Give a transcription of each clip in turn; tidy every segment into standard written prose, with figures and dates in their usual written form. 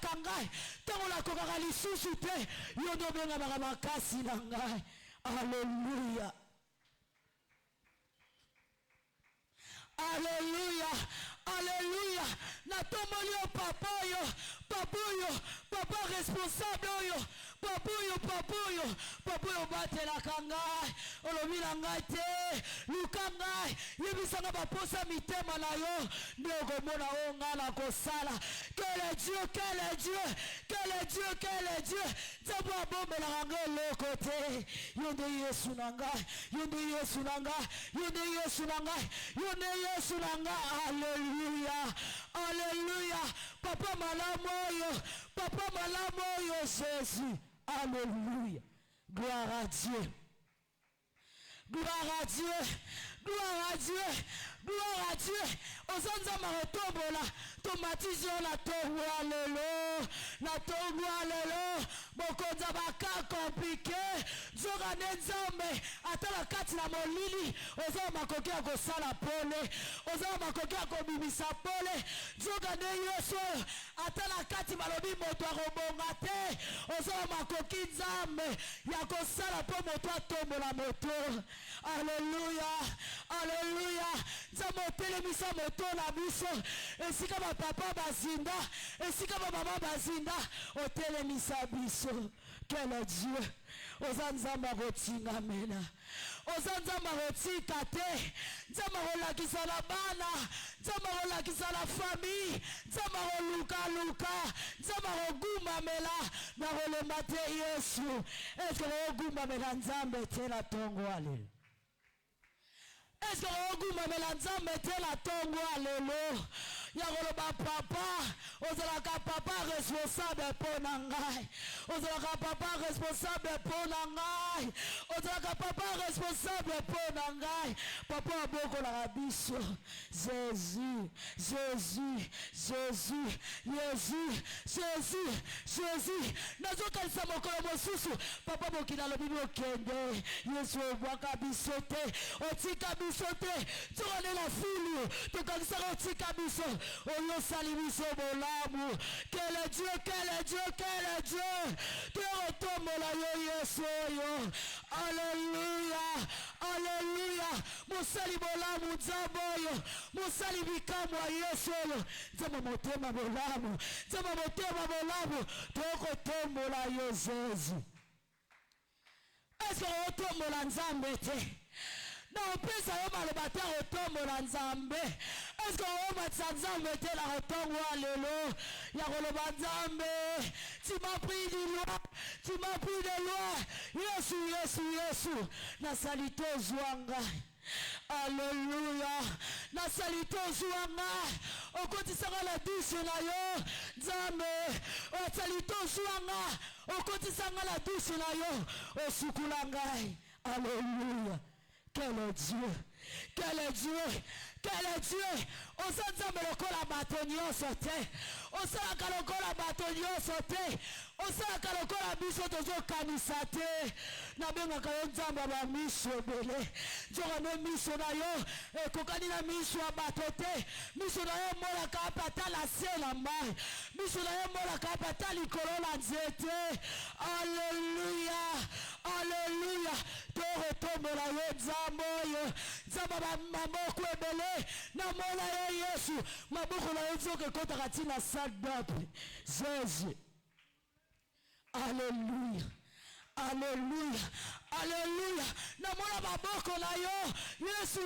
kangai tango la kokaka lisusu te yo ndo benga makasi na ngai. Alléluia. Alléluia. Alléluia. Natomoli o papa responsable oyo. Papuyo batela kangai. Olomila ngai te. Luka ngai. Yebisanga baposa mitema na yo. Ndoko mona o ngala kosala. Quel est Dieu. Zabo bombe la ngai loko te. Yonde Yesu na ngai. Alléluia. Alléluia. Papa malamoyo. Jésus. Alléluia. Gloire à Dieu. Ozanza marotombola. Tomatizo na tongo alelo. Bokonza baka compliqué. Zoga nenzame. Atala kati na molili. Oza makoki ya kosala pole. Oza makoki ya kobimisa pole. Zoga ne Yesu. Atala kati malobi moto akobonga te. Oza makoki nzambe ya kosala po moto atombola moto. Alléluia. Nzambe otelemisa moto na biso. Esika ba papa bazinda, esika ba mama bazinda, otelemisa biso. Quel est Dieu? Ozanzamba rotinga mena. Ozanzamba rotika te. Nzamba rolakisa la bana. Nzamba rolakisa la famille. Nzamba roluka. Nzamba rogumba mela. Na rolema te Yesu. Est-ce que rogumba mela nzambe te la tongo alelo? Est-ce que rogumba mela nzambe te la tongo alelo? Yagoloba papa, ozalaka papa responsable pour nangai. Ozalaka papa responsable pour nangai. Ozalaka papa responsable pour nangai. Papa aboko la biso. Jésus. Nazoka isa mokolo mosusu. Papa bokina lobi bokende. Yesu obwaka biso te. Otika biso te. Tokane la fulu. Tokangisa otika biso. Oyo salibiso bolamu. Quel est Dieu. Tu retombola yo Yesu yo. Alléluia. Musali bolamu nzamboyo. Musali bikamwa Yesu yo. Nzamba motema bolamu. Toko tombola yo Jésus. Est-ce que otombola nzambe te? Na opesa yo malobata otombola nzambe. Est-ce que on va nzambe te la otombo alelo? Ya koloba nzambe. Tu m'as pris de loin. Yesu. Na salito zwanga. Alléluia. Na salito zwanga. Okotisanga la douche na yo. Nzambe. O salito zwanga. Okotisanga la douche na yo. Osukula ngai. Alléluia. Quel est Dieu? Osanza melokola batonyo sote. Osaka lokola batonyo sote. Osaka lokola biso tozo kanisate. Na benga kayo nzamba ba miso bele. Joga no miso na yo. Kokani na miso abatote. Miso na yo mola ka pata la sela mai. Miso na yo mola ka pata likolo la nzete. Alléluia. Retombola yo nzamboyo. Nzamba ba maboko ebele. Na mola yo Yesu. Maboko na yo zoke kota katina sadap. Jésus. Alléluia. Na mola maboko na yo. Yesu.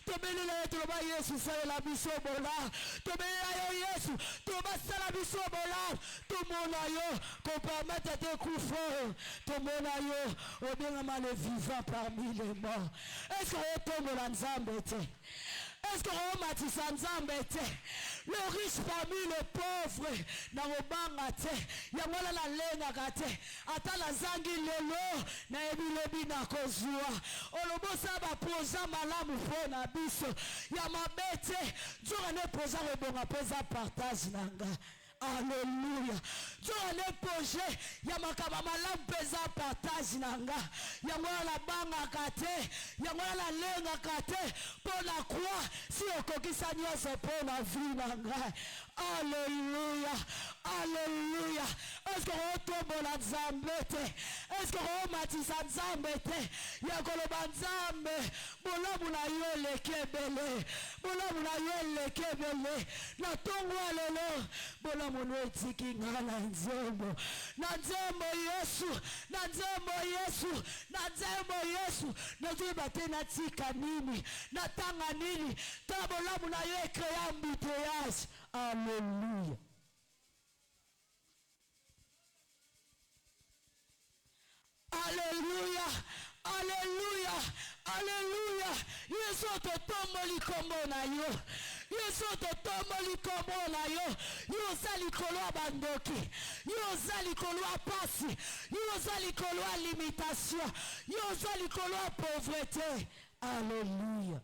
Tobele na yo toba Yesu sala la biso bola. Tobele na yo Yesu. Toba sala biso bola. Tomona yo. Compromettre tes coups forts. Tomona yo. Obenga le vivant parmi les morts. Est-ce que tombe la nzambe te? Est-ce que on matisa nzambe te? Le riche parmi les pauvres. Na obanga te. Yangola la lenga kate. Ata la zangi lelo. Na ebilobi na kozua. Olobosa ba poza malamu fona biso. Ya mabete. Djora ne poza rebonga poza partage nanga. Alléluia. Dieu en est projet. Yamakama malamu pesa partage nanga. Yangola la banga kate. Yangola la lenga kate. Pona kwa. Si okokisa nyose pona vie nanga. Alléluia. Alléluia. Est-ce que vous tombez la zambete? Est-ce que vous matissez la zambete? Yakolo banzambe. Bola muna yole kebele. Bola muna yole kebele. Na tongo alelo. Bola muna etiki ngala nzembo. Na nzembo Yesu. Na nzembo Yesu. Na nzembo Yesu. Na nzembo tena tika nini. Na tanga nini. Tabola muna yo créa embouteillage. Alléluia. Alléluia. Alléluia. Alléluia. Yesu totomoli kombo na yo. Yesu totomoli kombo na yo. Yo zali kolwa bandoki. Yo zali kolwa pasi. Yo zali kolwa limitation. Yo zali kolwa pauvreté. Alléluia.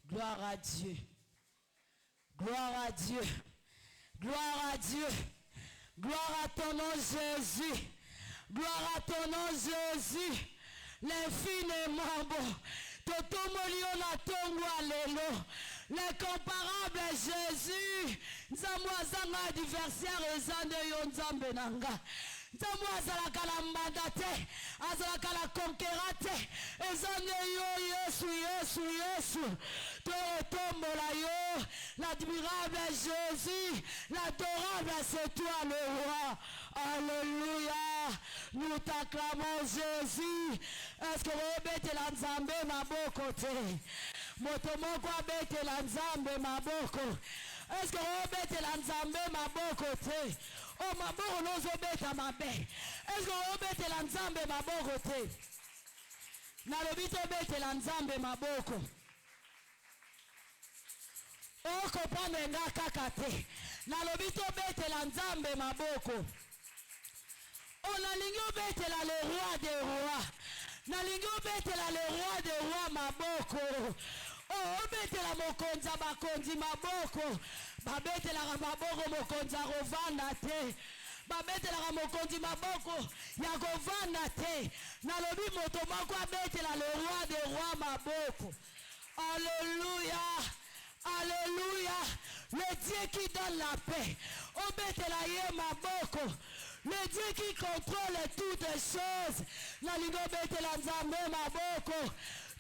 Gloire à Dieu. Gloire à Dieu. Gloire à Dieu. Gloire à ton nom Jésus. Gloire à ton nom Jésus. L'infiniment bon. Toto molio na tongo alelo. L'incomparable Jésus. Nzamwazanga adversaire ezande yo nzambe nanga. Nzamwe azalaka na mandate, azalaka na conquérate, ezande yo Yesu, Yesu, Yesu. Tombola yo, l'admirable Jésus, l'adorable c'est toi le roi. Alléluia. Nous t'acclamons Jésus. Est-ce que vous mettez la nzambe maboko te? Motomoko abete la nzambe maboko. Est-ce que vous mettez la nzambe maboko te? Oh maboko nozo beta mabe. Est-ce que vous mettez la nzambe maboko te? Nalobito bete la nzambe maboko. Oh kopane nga kakate. Nalobito bete la nzambe maboko. Oh nalingo bete la le roi des rois. Nalingo bete la le roi des rois maboko. Oh bete la mokonza bakonzi maboko. Babete la maboko mokonza rovanda te. Babete la mokonzi maboko ya rovanda te. Nalobi moto mako abete la le roi des rois maboko. Alléluia. Alléluia. Le Dieu qui donne la paix. Obete la ye maboko. Le Dieu qui contrôle toutes choses. La ligo bete la nzambe maboko.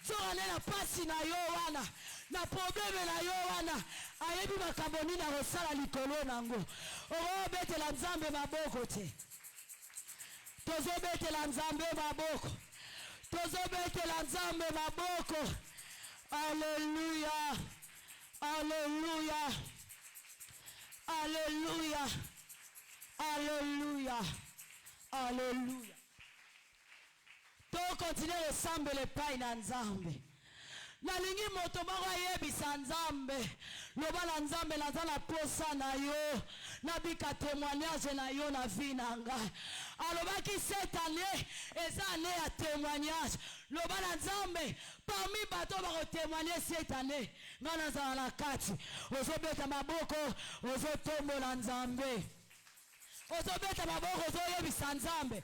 Zorane la pasi na yo wana. Na problème na yo wana. Ayebi makamboni na rosala likolo nango. Oro bete la nzambe maboko te. Tozo bete la nzambe maboko. Tozo bete la nzambe maboko. Alléluia. Alléluia. Alléluia. Alléluia. Alléluia. To continue ressemble pas na nzambe. Nalingi moto moko ayebisa nzambe. Loba na nzambe naza na posa na yo. Nabika témoignage na yo na vie na nga. Alobaki cette année eza année ya témoignage. Loba na nzambe parmi bato ba témoigner cette année. Nga nazala na kati. Ozobeta maboko, ozotombola nzambe. Ozobeta maboko, ozoyebisa nzambe.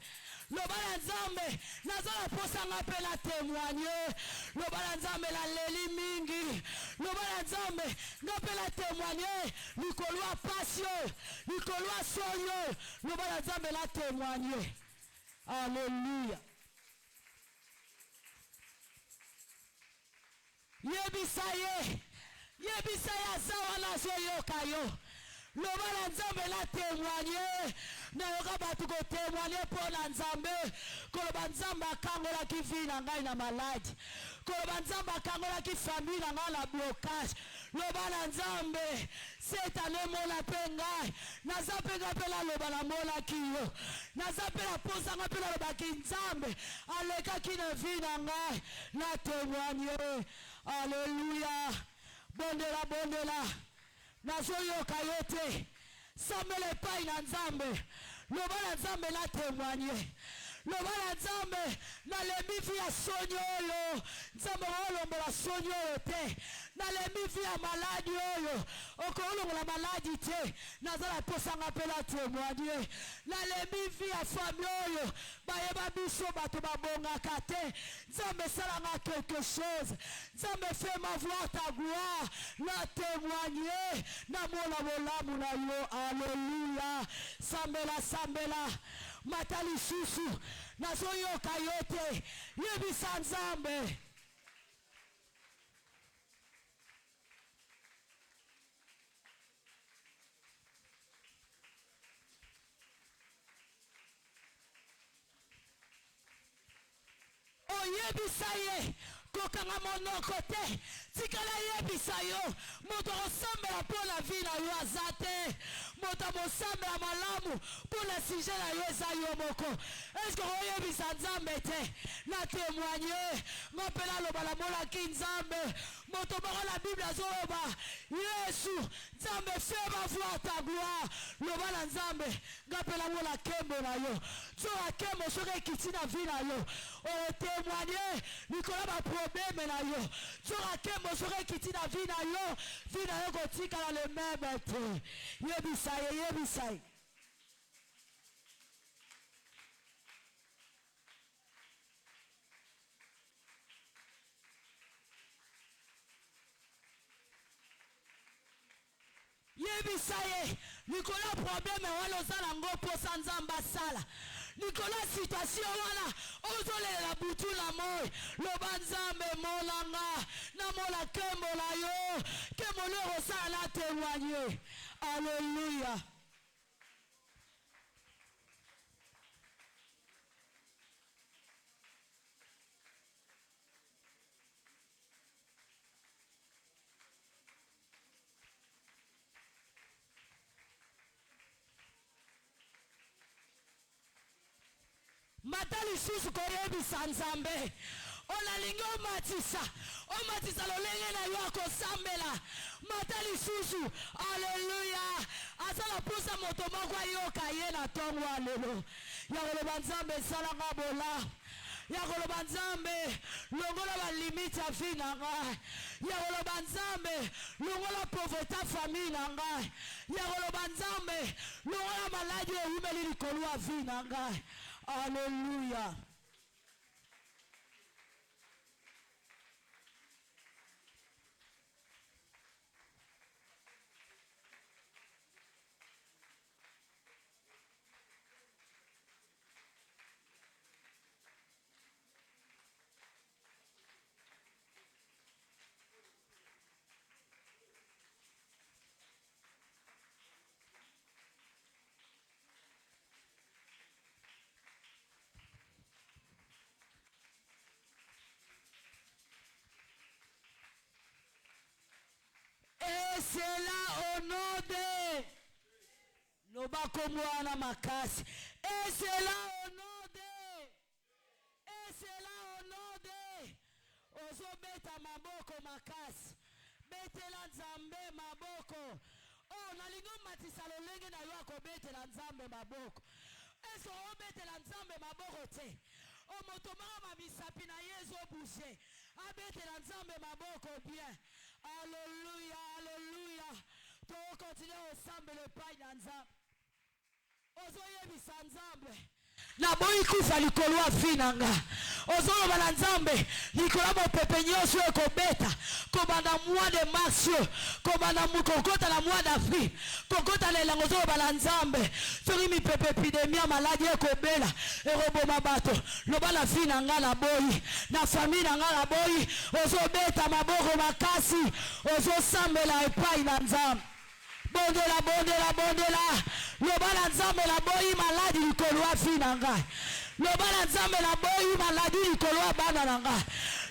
Lobala nzambe nazala posa ngape la témoigner. Lobala nzambe la leli mingi. Lobala nzambe ngape la témoigner. Nikolwa passion, Nikolwa soyo. Lobala nzambe la témoigner. Alléluia. Yebisa ye. Yebisa ya zawa na soyo kayo. loba na nzambe la témoigner nayoka bato kotémoigner mpo na nzambe koloba nzambe akangolaki vi na ngai na maladi koloba nzambe akangolaki famille na ngai na blocage loba na nzambe setane mona mpe ngai naza mpe ngai mpe naloba namonaki yo naza mpe naposanga mpe nalobaki nzambe alekaki na vi na ngai na témoigner. Alléluia. Bondela bondela nazoyoka yo te sambela epai na nzambe loba na nzambe na témoigner loba na nzambe nalembi vi ya soni oyo nzambe olombola soni oyo te nalembi vi ya maladi oyo okolongola maladi te naza na posanga mpe na témoigner nalembi vi ya fami oyo bayeba biso bato babongaka te nzambe esalanga quelque chose nzambe fais-moi voir ta gloire na témoigner namona bolamu na yo. Alléluia. Sambela sambela mata lisusu nazoyoka yo te yebisa nzambe oyebisa ye kokanga monoko te tikala yebisa yo moto akosambela mpo na vi na yo aza te moto akosambela malamu mpo na sije na yo eza yo moko. Eske oyebisa nzambe te na témoigner nga mpe naloba namonaki nzambe moto moko na bible azoloba yesu nzambe fais-moi voir ta gloire loba na nzambe nga mpe namona nkembo na yo soki nkembo soki ekiti na vi na yo otémoigner likolo baprobleme na yo soki nkembo soki ekiti na vi na yo kotikala le meme te. Yebisa ye yebisa ye yebisa ye likolo probleme wana oza nango mposa nzambe asala likolo situation wana ozolela butu na moi loba nzambe monanga namona nkembo na yo nkembo leo osala na témoigner. Alléluia. Mata lisusu koyebisa nzambe onalingi omatisa lolenge na yo akosambela mata lisusu. Alléluia. Asala posa moto moko ayoka ye na ntongo ya lelo ya koloba nzambe esalanga bola ya koloba nzambe longola balimite ya vi na ngai ya koloba nzambe longola pauvreté ya famille na ngai ya koloba nzambe longola maladi ewumeli likolo ya vi na ngai. Alléluia. Et c'est là au nom de Lobako Mwana Makasi. Et c'est là au nom de. Et c'est là au nom de. Ozo beta maboko Makasi. Betela nzambe maboko. Oh, nalingo matisa lolenge na yo akobetela nzambe maboko. Eso obetela nzambe maboko te. O moto mama misapi na yezo bouger. Abetela nzambe maboko bien. Alléluia, alléluia. Tu continues ensemble le pain d'ensemble. Ozoye bisanzambe. Na boyi kufa likolo ya finanga. Ozoloba na nzambe likolo mopepe nyonso ekobeta kobanda mois de mars kobanda mukokota na mois d'avril kokota na elango ozoloba na nzambe soki mipepe epidemia maladi ekobela ekoboma bato loba na fi na nga na boyi na famille na nga na boyi ozobeta maboko makasi ozosambela epai na nzambe bondela bondela bondela loba na nzambe na boyi maladi likolo ya fi na ngai loba na nzambe na boyi maladi likolo ya bana na ngai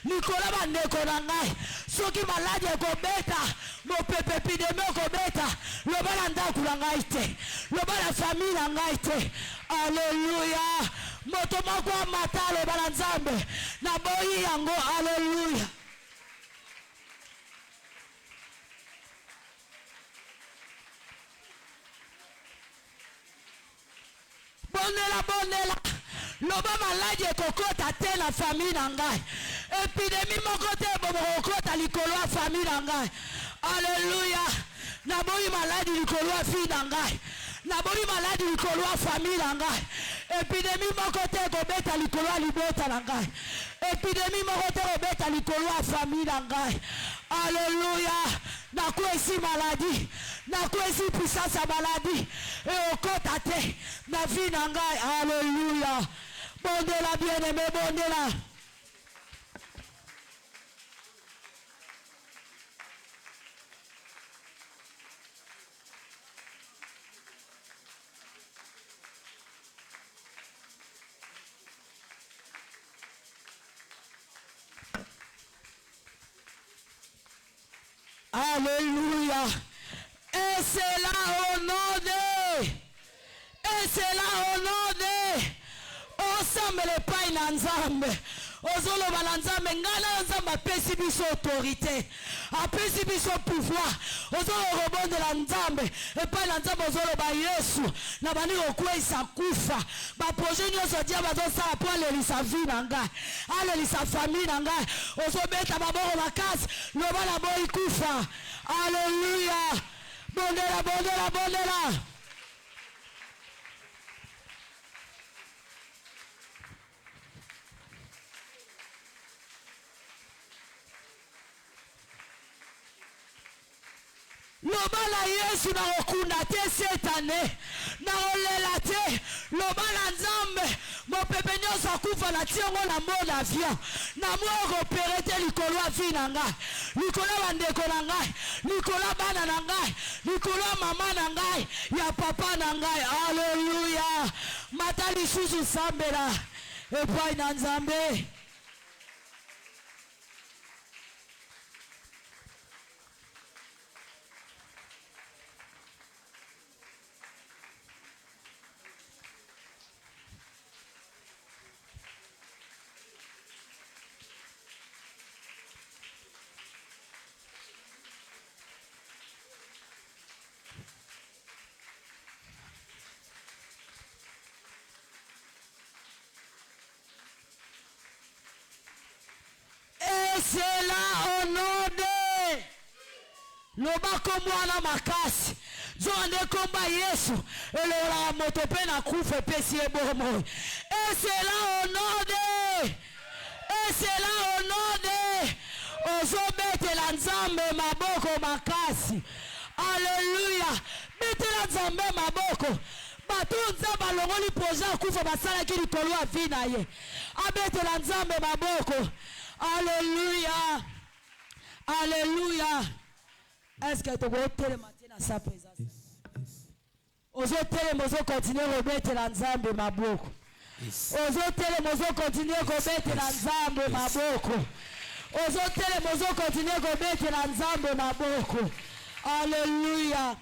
likolo ya bandeko na ngai soki maladi ekobeta mopepe epidemi ekobeta loba na ndako na ngai te loba na famille na ngai te. Alleluya. Moto moko amata loba na nzambe na boyi yango. Alleluya. Bondela bondela loba maladi ekokota te na famille na ngai epidemi moko te ekokota likolo ya famille na ngai. Alleluya. Naboyi maladi likolo ya fi na ngai naboyi maladi likolo ya famille na ngai epidemi moko te ekobeta likolo ya libota na ngai epidemi moko te ekobeta likolo ya famille na ngai. Alleluya. Nakwesi maladi nakwesi puissance ya maladi ekokota te na vie na ngai. Alleluya. Bondela bien-aimé bondela. Alléluia. Et c'est là au nom de. Et c'est là au nom de. Ensemble les païs na nzambe. Ozoloba na nzambe ngana nzambe apesi biso autorité. Apesi biso pouvoir. Ozolo rebondela nzambe. Epai na nzambe ozoloba Yesu. Na bani okwesa kufa. Ba projet nyonso dia bazosala po alelisa vie na ngai. Alelisa famille na ngai. Ozobeta maboko makasi. Loba na boyi kufa. Alléluia. Bondela bondela bondela. Loba na Yesu na okunda te cette année na olela te loba na nzambe mopepe nyonso akufa na tiongo na mode avion na moko opere te likolo ya vi na ngai likolo ya bandeko na ngai likolo ya bana na ngai likolo ya mama na ngai ya papa na ngai. Alleluya. Mata lisusu sambela epai na nzambe. C'est là au nom de lobako mwana makasi zonde komba Yesu elola moto pe na kufa pesi ebomo. Et c'est là au nom de. Et c'est là au nom de. Ozobetela nzambe maboko makasi. Alleluya. Betela nzambe maboko. Bato nzambe alongoli projet akufa basalaki likolo ya vi na ye. Abetela nzambe maboko. Alléluia. Alléluia. Est-ce que tu peux te maintenir dans sa présence? Ozotele mozo continuer remettre la nzambe maboko. Ozotele mozo continuer remettre la nzambe maboko. Ozotele mozo continuer remettre la nzambe maboko. Alléluia.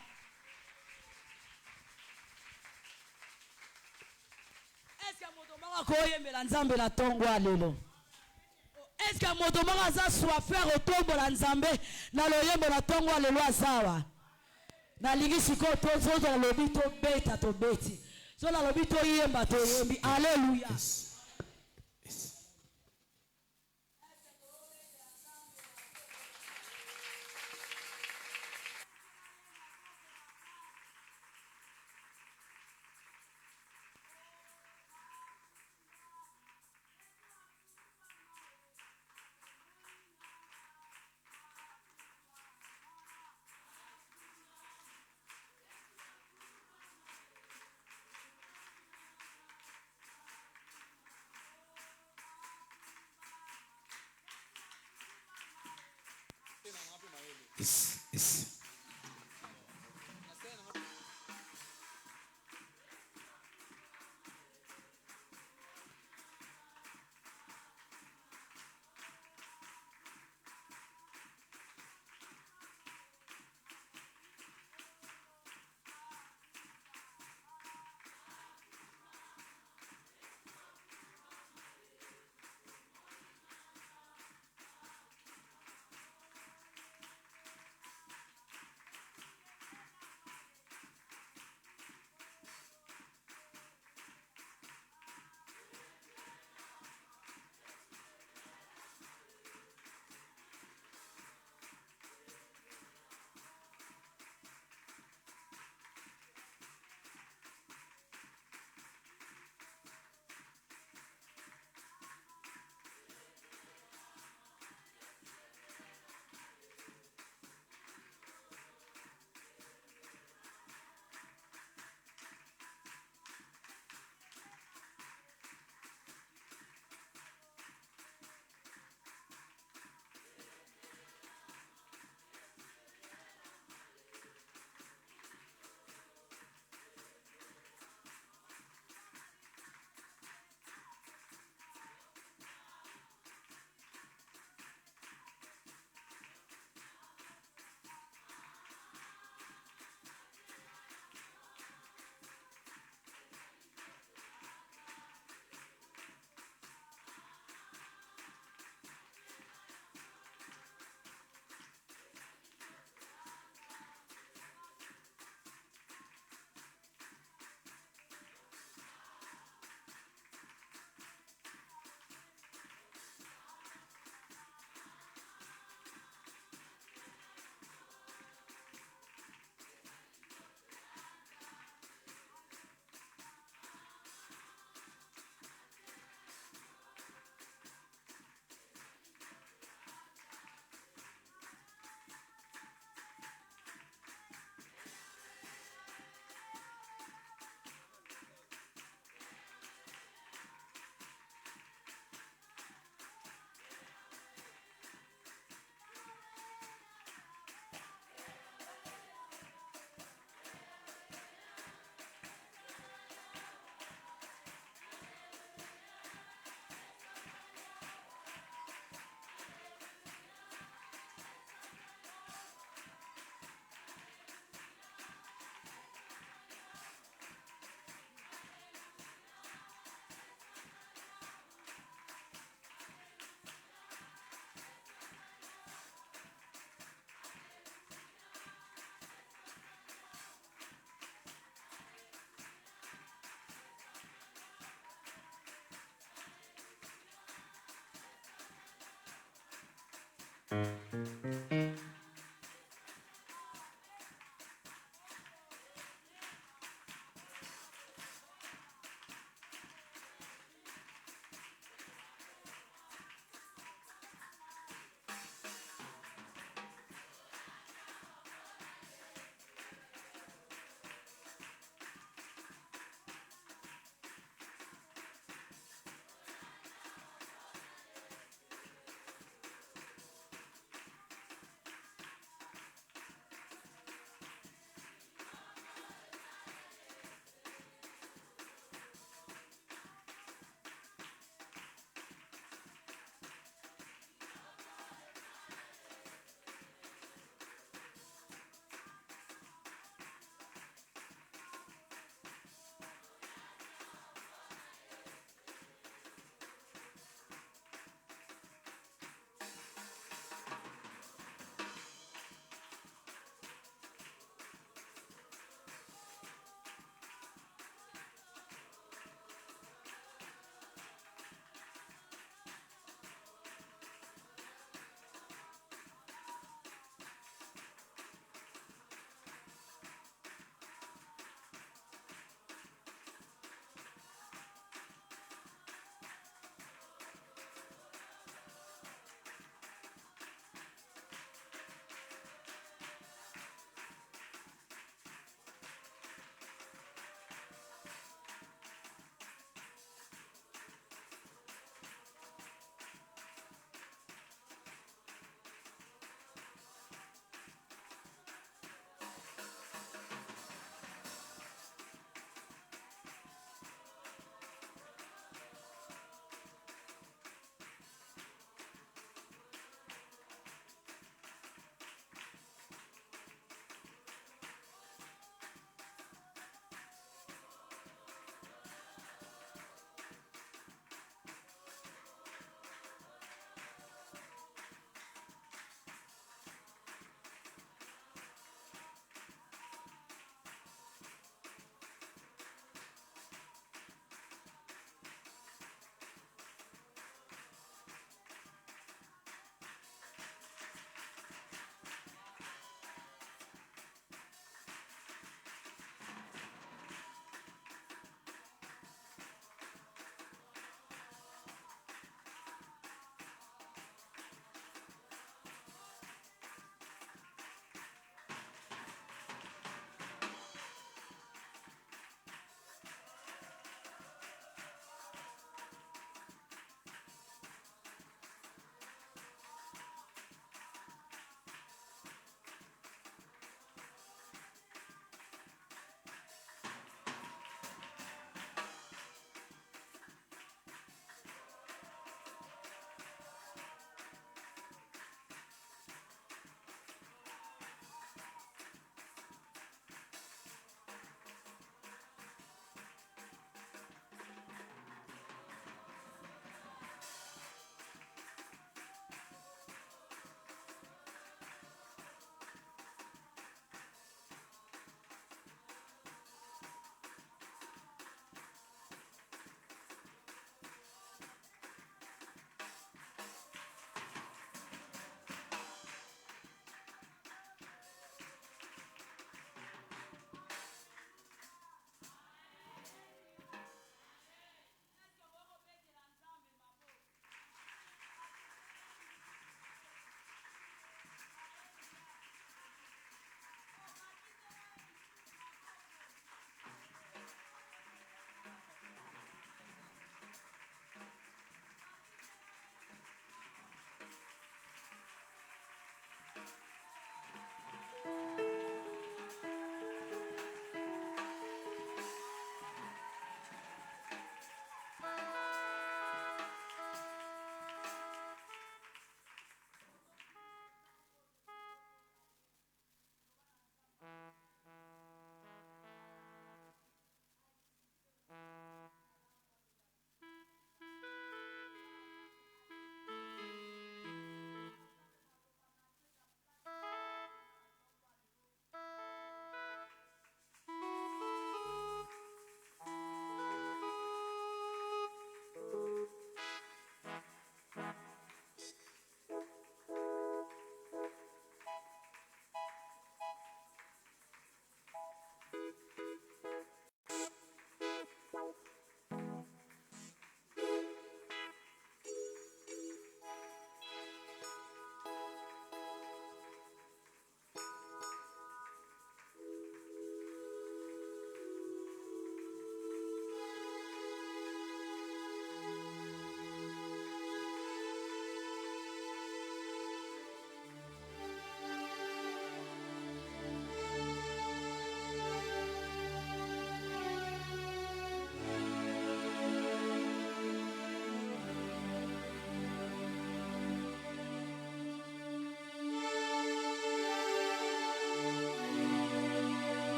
Est-ce que moto moko koyembela nzambe na tongo alelo? Est-ce que moto moko aza soit faire otombola nzambe na loyembo na tongo alelo azawa? Na lingi siko tozo na lobi to beta to beti. So na lobi to yemba to yembi. Alléluia.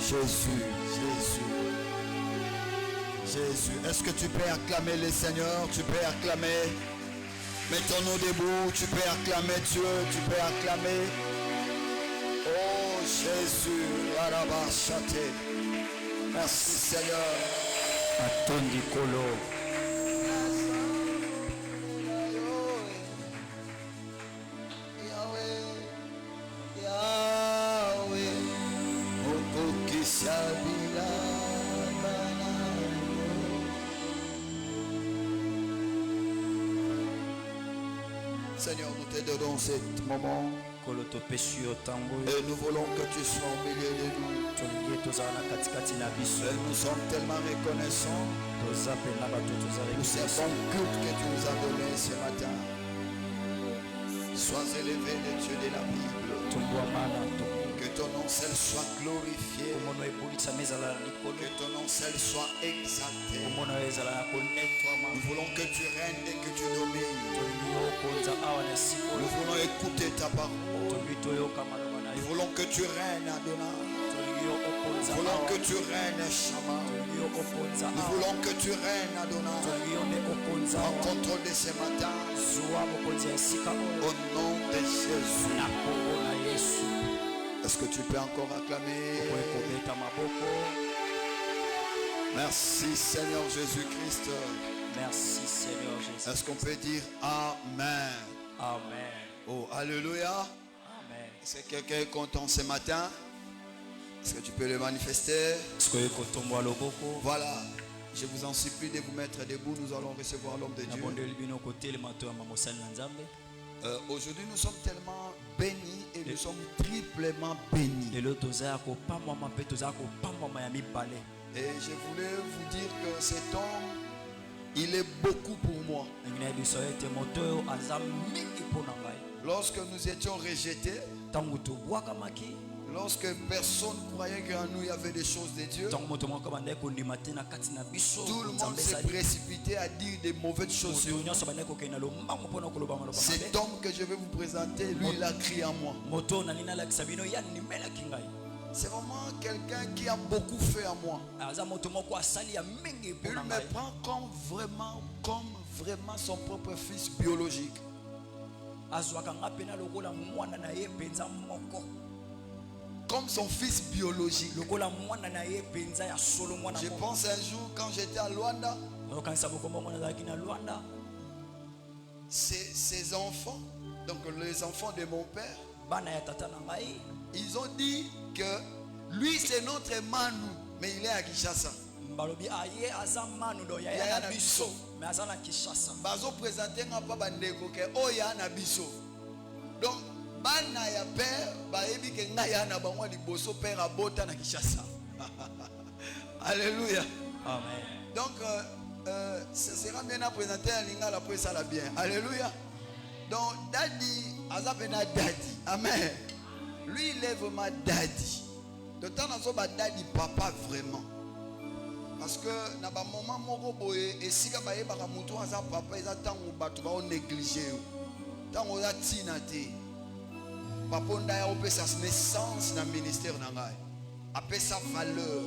Jésus, Jésus, Jésus. Est-ce que tu peux acclamer le Seigneur? Tu peux acclamer. Mettons-nous debout. Tu peux acclamer Dieu. Tu peux acclamer. Oh Jésus, Arabachate. Merci Seigneur. Atondi kolo. Seigneur, nous te donnons ce moment et nous voulons que tu sois au milieu de nous. Et nous sommes tellement reconnaissants pour ce bon culte que tu nous as donné ce matin. Sois élevé, le Dieu de la Bible. Que ton nom seul soit glorifié. Que ton nom seul soit exalté. Nous voulons que tu règnes et que tu domines. Nous voulons écouter ta parole. Nous voulons que tu règnes, Adonai. Nous voulons que tu règnes, Shama. Nous voulons que tu règnes, Adonai. En contrôle de ce matin. Au nom de Jésus. Est-ce que tu peux encore acclamer? Merci Seigneur Jésus-Christ. Merci Seigneur Jésus. Est-ce qu'on peut dire Amen? Amen. Oh, Alléluia. Amen. Est-ce que quelqu'un est content ce matin? Est-ce que tu peux le manifester? Voilà. Je vous en supplie de vous mettre debout. Nous allons recevoir l'homme de Dieu. Aujourd'hui, nous sommes tellement bénis et nous sommes triplement bénis. Et je voulais vous dire que cet homme, il est beaucoup pour moi. Lorsque nous étions rejetés, lorsque personne croyait qu'en nous il y avait des choses de Dieu, tout le monde s'est précipité à dire des mauvaises choses sur nous. Cet homme que je vais vous présenter, lui, il a crié en moi. C'est vraiment quelqu'un qui a beaucoup fait à moi. Il me prend comme vraiment son propre fils biologique. Comme son fils biologique. Je pense un jour quand j'étais à Luanda, ses enfants, donc les enfants de mon père, ils ont dit que lui c'est notre Manu, mais il est à Kinshasa. Bazo présenté un papa ndeko ke oya na biso. Donc bana ya père baebi ke ngaya na bangwa liboso père abota na Kinshasa. Alléluia. Amen. Donc ce sera bien à présenter un lingala après ça la bien. Alléluia. Donc daddy azapena daddy. Amen. Lui il est vraiment daddy. De temps en temps daddy papa vraiment. Parce que na ba moment moko boye esika ba yeba ka mutu aza papa eza tango batu ba négliger. Tango ya tina te. Papa nda ya opesa naissance na ministère na ngai. Apesa valeur.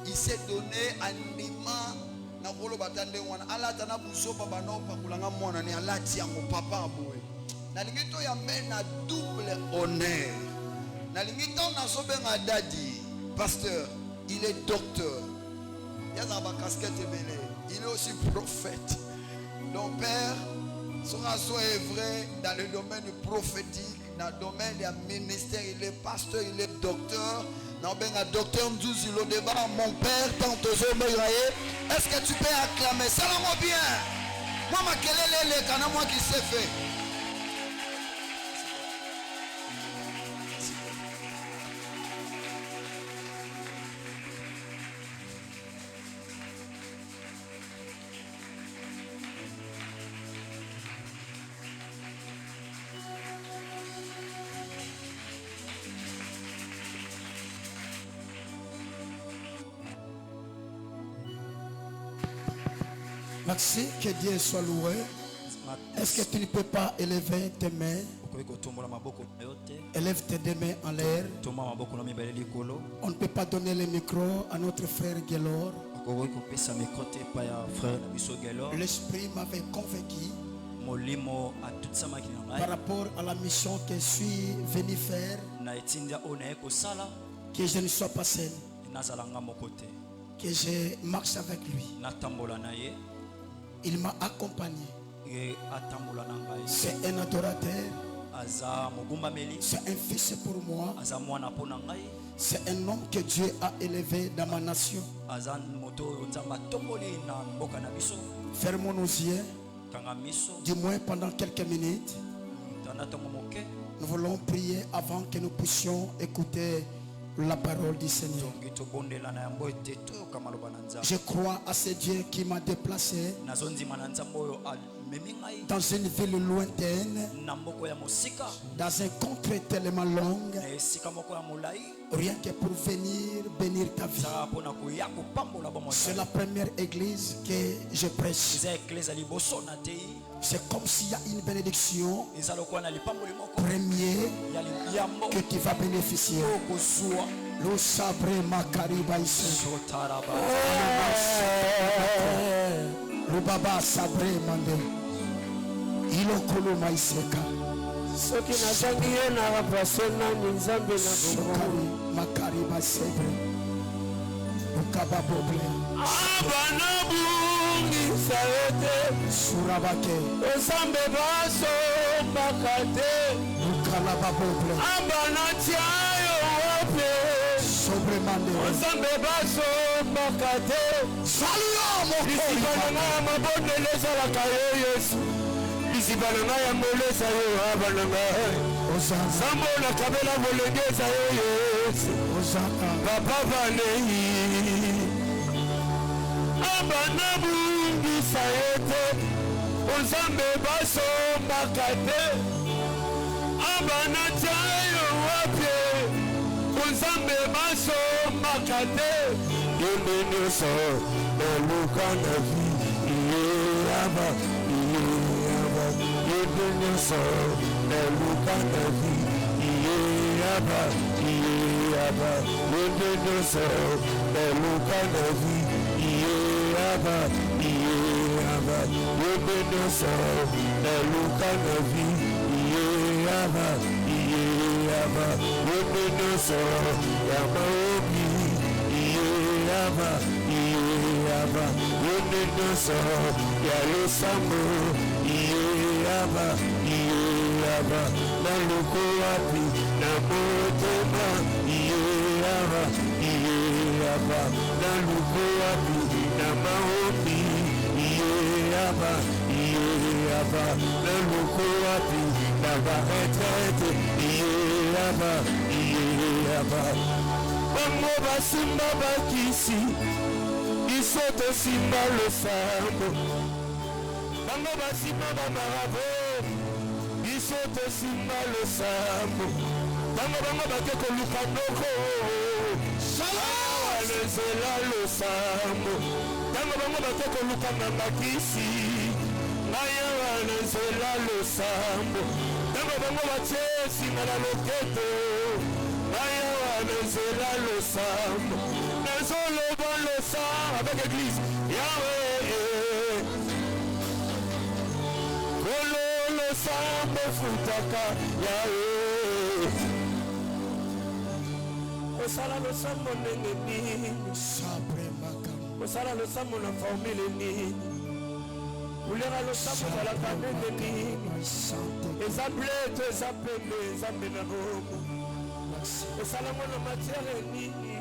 Il s'est donné anima na volo batande wana ala tana buso baba no pakulanga mwana ni alati yango papa boye. Na lingito ya mena double honneur. Na lingito na sobenga dadi pasteur, il est docteur. Il a ma casquette mêlée. Il est aussi prophète. Donc père, son asso est vrai dans le domaine prophétique, dans le domaine du ministère, il est pasteur, il est docteur. Dans le docteur Ndouzi, le débat, mon père, tante Zomeiraye, est-ce que tu peux acclamer? Ça va bien. Moi, ma kelele le kana moi qui s'est fait. Merci, que Dieu soit loué. Est-ce que tu ne peux pas élever tes mains Élève tes deux mains en l'air. On ne peut pas donner le micro à notre frère Guélor. L'esprit m'avait convaincu par rapport à la mission que je suis venu faire, que je ne sois pas seul, que je marche avec lui. Il m'a accompagné. C'est un adorateur. C'est un fils pour moi. C'est un homme que Dieu a élevé dans ma nation. Fermons nos yeux, du moins pendant quelques minutes. Nous voulons prier avant que nous puissions écouter la parole du Seigneur. Je crois à ce Dieu qui m'a déplacé dans une ville lointaine, dans un contrée tellement long, rien que pour venir bénir ta vie. C'est la première église que je prêche. C'est comme s'il y a une bénédiction première que tu vas bénéficier. Le sabre makariba ici. Le baba sabre mande. Ilo kolo maiseka. Soki nazangi ye na rapase na nzambe na Sokari makariba sabre. Ukaba boble. abana bungi saete Surabake. nzambe baso bakate Ukala boble. abana tiayo wape Sobre mande. nzambe baso bakate Saluons lisiba na ngai ya mabondele ezalaka yo yesu lisiba na ngai ya molesa yo abana ngai nzambe oyo nakabela bolenge eza yo yesu papa banei abana bungisa ye te nzambe basombaka te abana tia yo wapie nzambe basombaka te yende nyonso naluka na vi iyeyaba iyeyaba yende nyonso naluka na vi iyeyaba iyeyaba yende nyonso naluka na vi iyeyaba iyeyaba yende nyonso naluka na vi iyeyaba iyeyaba yende nyonso ya maobi iyeyaba iyeyaba yende nyonso ya losambo iyeyaba iyeyaba naluka wapi na motema iyeyaba iyeyaba naluka wapi na maobi iyeyaba iyeyaba naluka wapi na baretraite iyeyaba iyeyaba bango basimba bakisi biso tosimba losambo bango basimba bamarabo biso tosimba losambo bango bake koluka ndoko nzela losambo bango bake koluka ngangakisi ngayawa na nzela losambo bango batie singa na loketo ngayawa na nzela losambo nazoloba losambo avec église yawe kolo losambo futaka yawe osala losambo ndenge nini osala losambo na formule nini kulera losambo ezalaka ndenge nini eza bleto eza pembe nzambe na bongo esalango na matiere nini.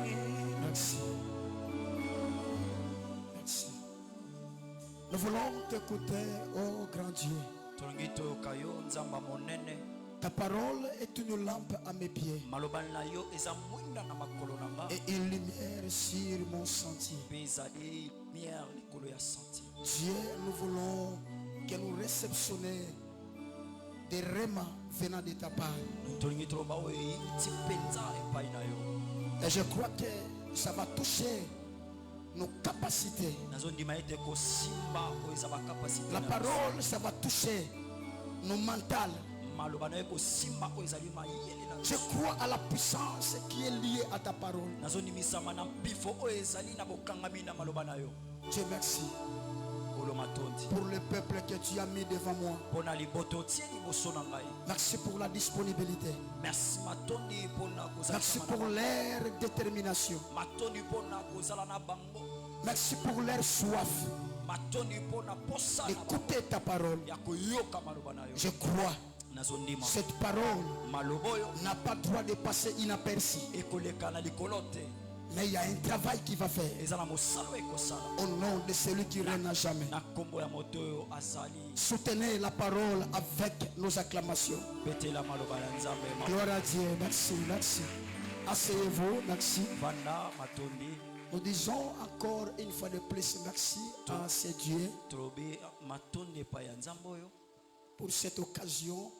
Nous voulons t'écouter, oh grand Dieu. Ta parole est une lampe à mes pieds et une lumière sur mon sentier. Dieu, nous voulons que nous réceptionnions des rémas venant de ta part. Et je crois que ça va toucher nos capacités. La parole, ça va toucher nos mentales. Je crois à la puissance qui est liée à ta parole. Dieu merci pour le peuple que tu as mis devant moi. Merci pour la disponibilité. Merci pour leur détermination. Merci pour leur soif d'écouter ta parole. Je crois cette parole n'a pas le droit de passer inaperçue. Mais il y a un travail qui va faire au nom de celui qui règne à jamais. Soutenez la parole avec nos acclamations. Gloire à Dieu. Merci, merci. Asseyez-vous, merci. Nous disons encore une fois de plus merci à ce Dieu pour cette occasion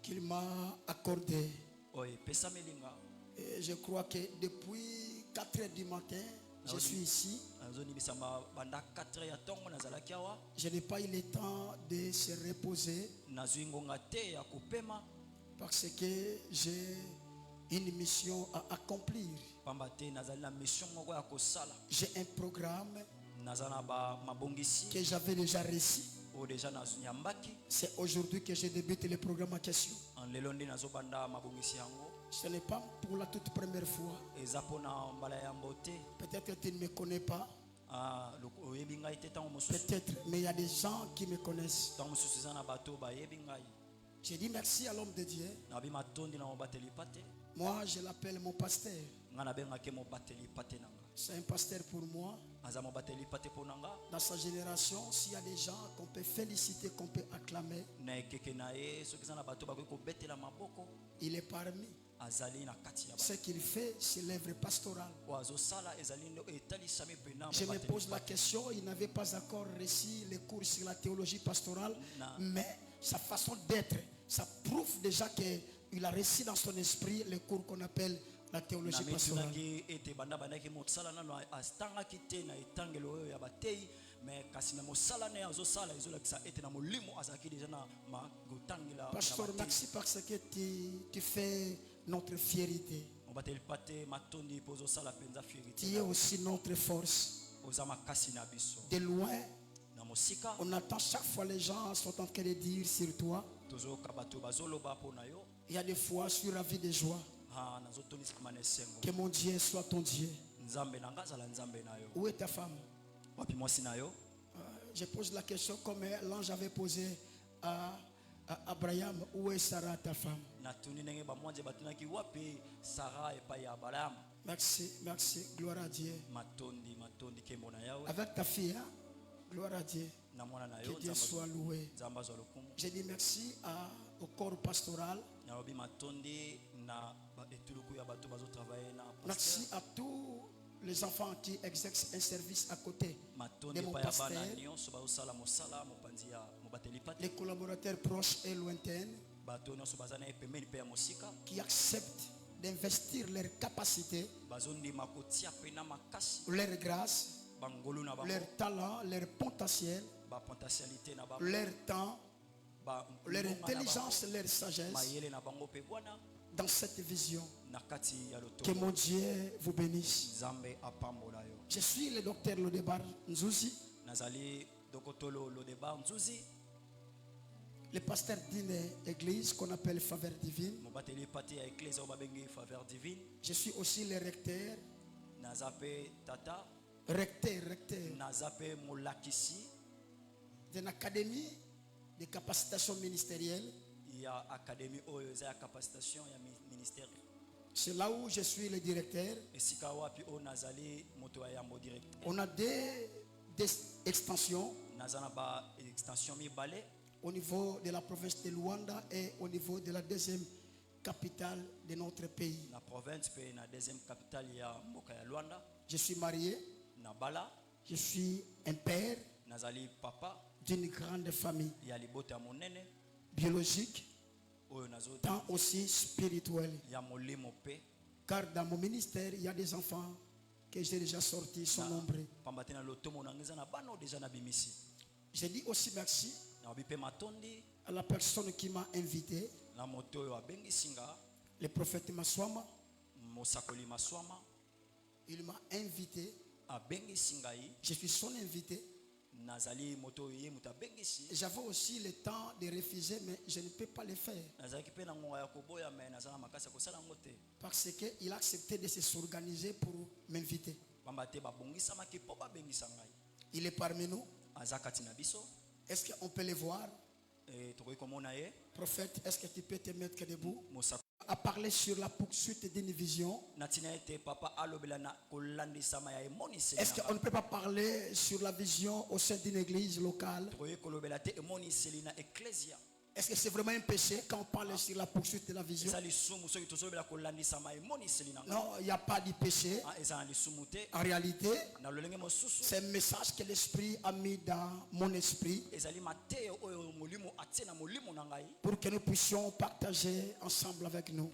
qu'il m'a accordée. Et je crois que depuis 4 heures du matin, je suis ici. Je n'ai pas eu le temps de se reposer parce que j'ai une mission à accomplir. J'ai un programme que j'avais déjà reçu. C'est aujourd'hui que je débute le programme en question. Ce n'est pas pour la toute première fois. Peut-être que tu ne me connais pas. Peut-être, mais il y a des gens qui me connaissent. J'ai dit merci à l'homme de Dieu. Moi, je l'appelle mon pasteur. C'est un pasteur pour moi. Dans sa génération, s'il y a des gens qu'on peut féliciter, qu'on peut acclamer, il est parmi. Ce qu'il fait, c'est l'œuvre pastorale. Je me pose la question, il n'avait pas encore reçu les cours sur la théologie pastorale, mais sa façon d'être, ça prouve déjà qu'il a reçu dans son esprit les cours qu'on appelle la théologie pastorale. Pasteur, merci parce que tu fais notre fierté. Tu es aussi notre force. De loin, on attend chaque fois les gens sont en train de dire sur toi. Il y a des fois, je suis ravi de joie. Que mon Dieu soit ton Dieu. Où est ta femme? Je pose la question comme l'ange avait posé à Abraham. Où est Sarah, ta femme? Merci, merci. Gloire à Dieu. Avec ta fille, hein? Gloire à Dieu. Que Dieu soit loué. Je dis merci au corps pastoral. Merci à tous les enfants qui exercent un service à côté de mon pasteur, les collaborateurs proches et lointains qui acceptent d'investir leurs capacités, leur grâce, leur talent, leur potentiel, leur temps, leur intelligence, leur sagesse dans cette vision. Que mon Dieu vous bénisse. Je suis le docteur Lodebar Nzuzi, le pasteur d'une église qu'on appelle Faveur Divine. Je suis aussi le recteur d'une académie de capacitation ministérielle. C'est là où je suis le directeur. On a des extensions au niveau de la province de Luanda et au niveau de la deuxième capitale de notre pays. Je suis marié. Je suis un père d'une grande famille biologique, tant aussi spirituel. Car dans mon ministère, il y a des enfants que j'ai déjà sortis, sont nombreux. Je dis aussi merci à la personne qui m'a invité, le prophète Maswama. Il m'a invité. Je suis son invité. J'avais aussi le temps de refuser, mais je ne peux pas le faire. Parce qu'il a accepté de s'organiser pour m'inviter. Il est parmi nous. Est-ce qu'on peut le voir? Prophète, est-ce que tu peux te mettre debout? A parlé sur la poursuite d'une vision. Est-ce qu'on ne peut pas parler sur la vision au sein d'une église locale? Est-ce que c'est vraiment un péché quand on parle sur la poursuite de la vision? Non, il n'y a pas de péché. En réalité, c'est un message que l'Esprit a mis dans mon esprit pour que nous puissions partager ensemble avec nous.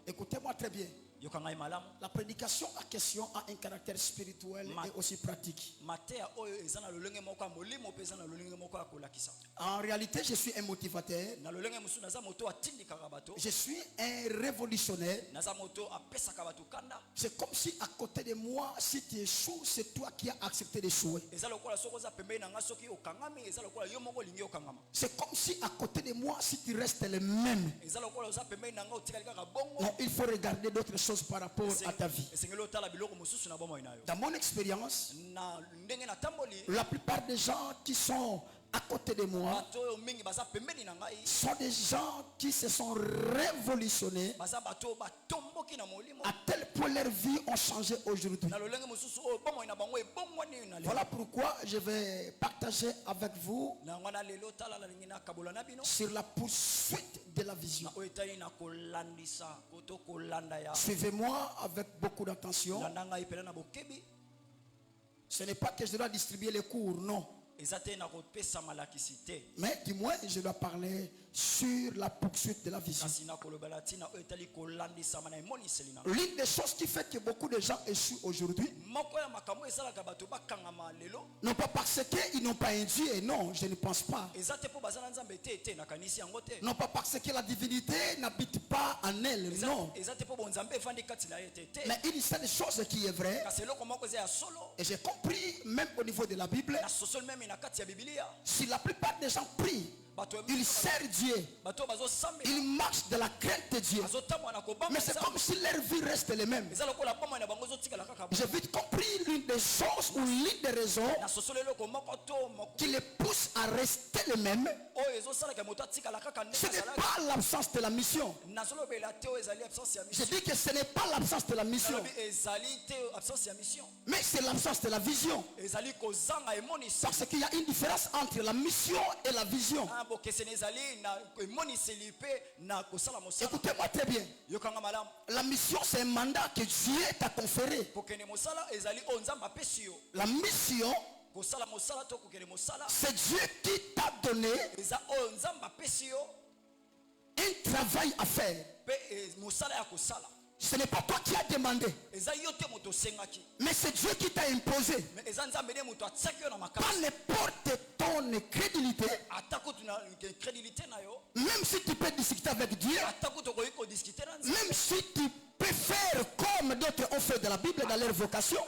Écoutez-moi très bien. La prédication à question a un caractère spirituel et aussi pratique. En réalité, je suis un motivateur. Je suis un révolutionnaire. C'est comme si à côté de moi, si tu échoues, c'est toi qui as accepté d'échouer. C'est comme si à côté de moi, si tu restes le même. Non, il faut regarder d'autres choses par rapport à ta vie. Dans mon expérience, la plupart des gens qui sont à côté de moi sont des gens qui se sont révolutionnés à tel point leur vie ont changé aujourd'hui. Voilà pourquoi je vais partager avec vous sur la poursuite de la vision. Suivez-moi avec beaucoup d'attention. Ce n'est pas que je dois distribuer les cours, non. Mais du moins, je dois parler sur la poursuite de la vision. L'une des choses qui fait que beaucoup de gens échouent aujourd'hui, non pas parce qu'ils n'ont pas un Dieu, non, je ne pense pas. Non pas parce que la divinité n'habite pas en elle, non. Mais une seule chose qui est vraie, et j'ai compris même au niveau de la Bible, si la plupart des gens prient, ils servent Dieu, ils marchent de la crainte de Dieu, mais c'est comme si leur vie reste les mêmes. J'ai vite compris l'une des choses ou l'une des raisons qui les pousse à rester les mêmes. Ce n'est pas l'absence de la mission. Je dis que ce n'est pas l'absence de la mission, mais c'est l'absence de la vision. Parce qu'il y a une différence entre la mission et la vision. Écoutez-moi très bien. La mission, c'est un mandat que Dieu t'a conféré. La mission, c'est Dieu qui t'a donné un travail à faire. Ce n'est pas toi qui as demandé, mais c'est Dieu qui t'a imposé. Pas n'importe ton crédulité, même si tu peux discuter avec Dieu, même si tu peux faire comme d'autres ont fait de la Bible dans leur vocation,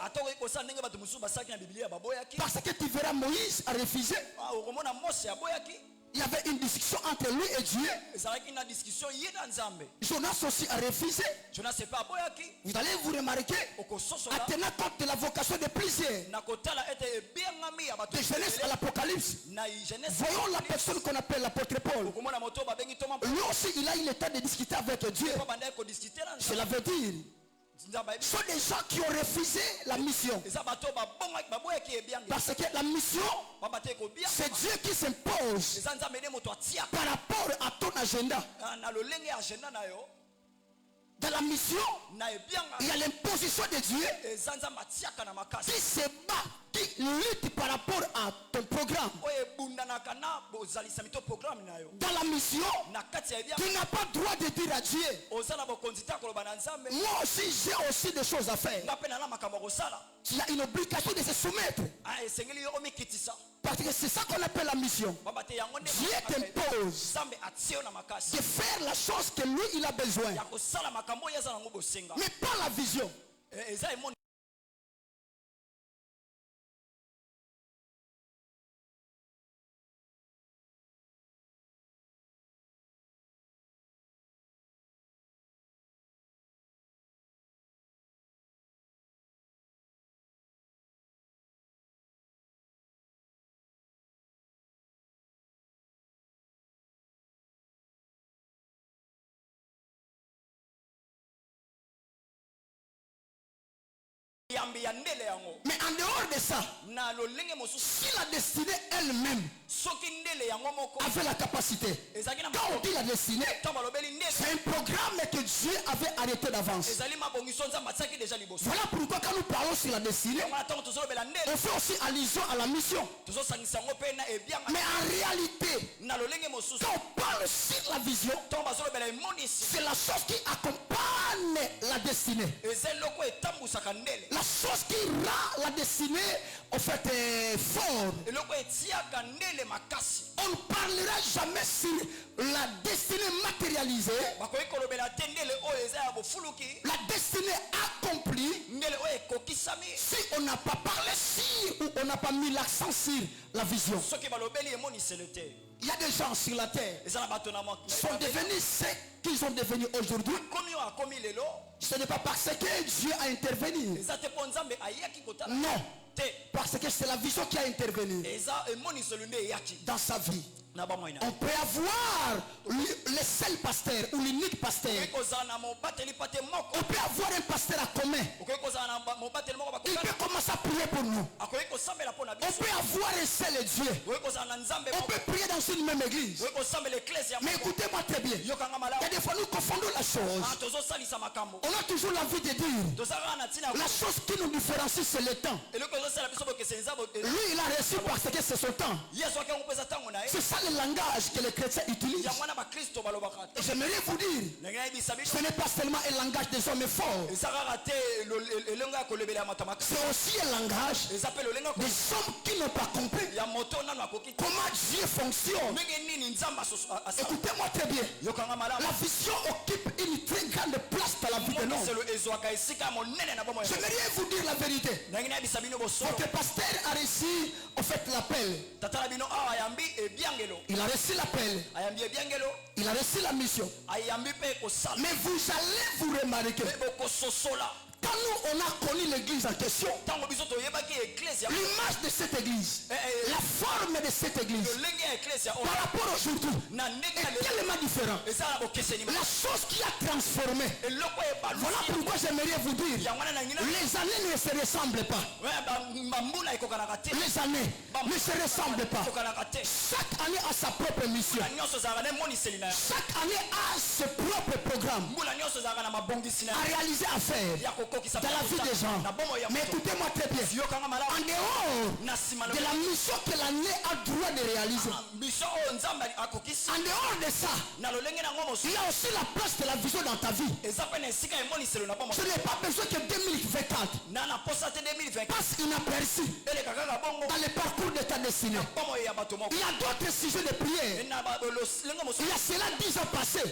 parce que tu verras Moïse a refusé. Il y avait une discussion entre lui et Dieu. Jonas aussi a refusé. Vous allez vous remarquer, en tenant compte de la vocation de plusieurs, de Genèse à l'Apocalypse, voyons la personne qu'on appelle l'apôtre Paul. Lui aussi, il a eu le temps de discuter avec Dieu. Cela veut dire, ce sont des gens qui ont refusé la mission. Parce que la mission, c'est Dieu qui s'impose par rapport à ton agenda. Dans la mission, il y a l'imposition de Dieu qui se bat, qui qui lutte par rapport à ton programme. Dans la mission, tu n'as pas le droit de dire à Dieu, moi aussi j'ai aussi des choses à faire. Tu as une obligation de se soumettre. Parce que c'est ça qu'on appelle la mission. Dieu t'impose de faire la chose que lui il a besoin. Mais pas la vision. Mais en dehors de ça, si la destinée elle-même avait la capacité, quand on dit la destinée, c'est un programme que Dieu avait arrêté d'avance. Voilà pourquoi quand nous parlons sur la destinée, on fait aussi allusion à la mission. Mais en réalité, quand on parle sur la vision, c'est la chose qui accompagne la destinée. La chose qui rend la destinée en fait fort. On ne parlera jamais sur la destinée matérialisée, la destinée accomplie, si on n'a pas parlé sur ou on n'a pas mis l'accent sur la vision. Il y a des gens sur la terre qui sont devenus ce qu'ils ont devenu aujourd'hui. Ce n'est pas parce que Dieu a intervenu. Non. Parce que c'est la vision qui a intervenu dans sa vie. On peut avoir le seul pasteur ou l'unique pasteur. On peut avoir un pasteur à commun. Il peut commencer à prier pour nous. On peut avoir un seul Dieu. On peut prier dans une même église. Mais écoutez-moi très bien. Il y a des fois nous confondons la chose. On a toujours l'envie de dire la chose qui nous différencie c'est le temps. Lui il a reçu parce que c'est son temps. C'est ça le langage que les chrétiens utilisent. Et j'aimerais vous dire, ce n'est pas seulement un langage des hommes forts. C'est aussi un langage des hommes qui n'ont pas compris comment Dieu fonctionne. Écoutez-moi très bien. La vision occupe une très grande place dans la vie de l'homme. J'aimerais vous dire la vérité. Votre pasteur a reçu en fait l'appel. Il a reçu l'appel. Il a reçu la mission. Mais vous allez vous remarquer, quand nous on a connu l'église en question, l'image de cette église, la forme de cette église par rapport aujourd'hui est tellement différent. La chose qui a transformé, voilà pourquoi j'aimerais vous dire, les années ne se ressemblent pas. Les années ne se ressemblent pas. Chaque année a sa propre mission. Chaque année a ses propres programmes à réaliser, à faire dans la vie des gens. Mais écoutez-moi très bien. En dehors de la mission que l'année a droit de réaliser, en dehors de ça, il y a aussi la place de la vision dans ta vie. Je n'ai pas besoin que 2024 passe inaperçu dans le parcours de ta destinée. Il y a d'autres sujets de prière. Il y a cela 10 ans passés.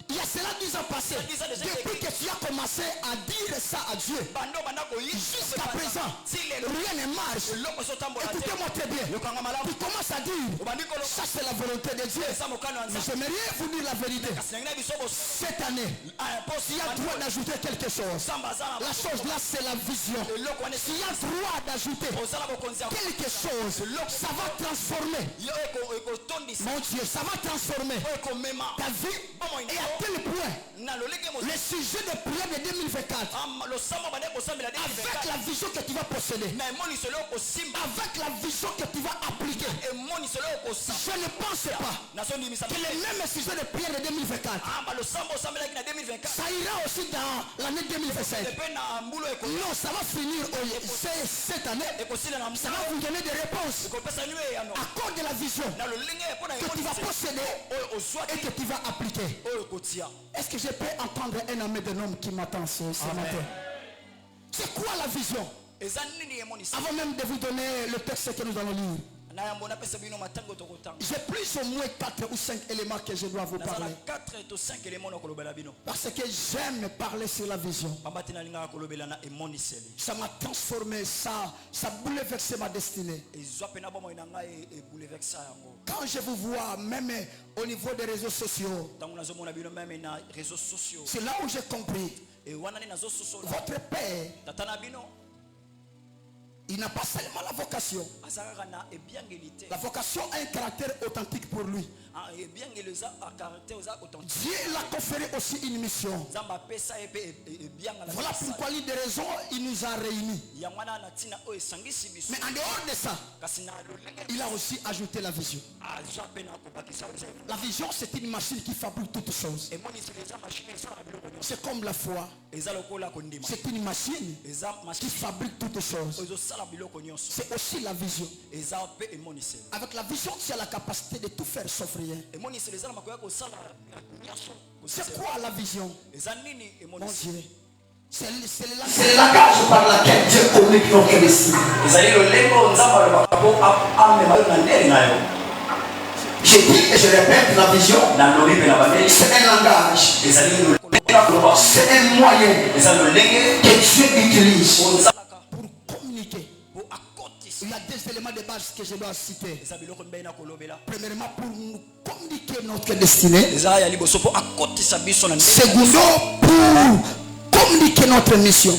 Il y a cela 10 ans passés. Depuis que tu as commencé à dire ça à Dieu, jusqu'à présent, rien ne marche. Écoutez-moi très bien. Tu commences à dire, ça c'est la volonté de Dieu. Mais j'aimerais vous dire la vérité. Cette année, s'il y a droit d'ajouter quelque chose, la chose là c'est la vision. S'il y a droit d'ajouter quelque chose, ça va transformer. Mon Dieu, ça va transformer ta vie. Et à quel point le sujet de prière de 2024, avec la vision que tu vas posséder, avec la vision que tu vas appliquer, je ne pense pas que le même sujet de prière de 2024, ça ira aussi dans l'année 2027. Non, ça va finir cette année. Ça va vous donner des réponses à cause de la vision que tu vas posséder et que tu vas appliquer. Est-ce que je peux entendre un ami d'un homme qui m'attend ce matin? C'est quoi la vision? Avant même de vous donner le texte que nous allons lire, j'ai plus ou moins 4 ou 5 éléments que je dois vous parler. Parce que j'aime parler sur la vision. Ça m'a transformé, ça a bouleversé ma destinée. Quand je vous vois, même au niveau des réseaux sociaux, c'est là où j'ai compris. Votre père, il n'a pas seulement la vocation. La vocation a un caractère authentique pour lui. Dieu l'a conféré aussi une mission. Voilà pourquoi l'une des raisons, il nous a réunis. Mais en dehors de ça, il a aussi ajouté la vision. La vision, c'est une machine qui fabrique toutes choses. C'est comme la foi. C'est une machine qui fabrique toutes choses. C'est aussi la vision. Avec la vision, tu as la capacité de tout faire sauf rien. C'est quoi la vision? Mon Dieu, c'est le langage par laquelle Dieu communique notre destin. Je dis et je répète, la vision, c'est un langage, c'est un moyen que Dieu utilise pour communiquer. Il y a 2 éléments de base que je dois citer. Premièrement, pour nous communiquer notre destinée. Secondo, pour communiquer notre mission.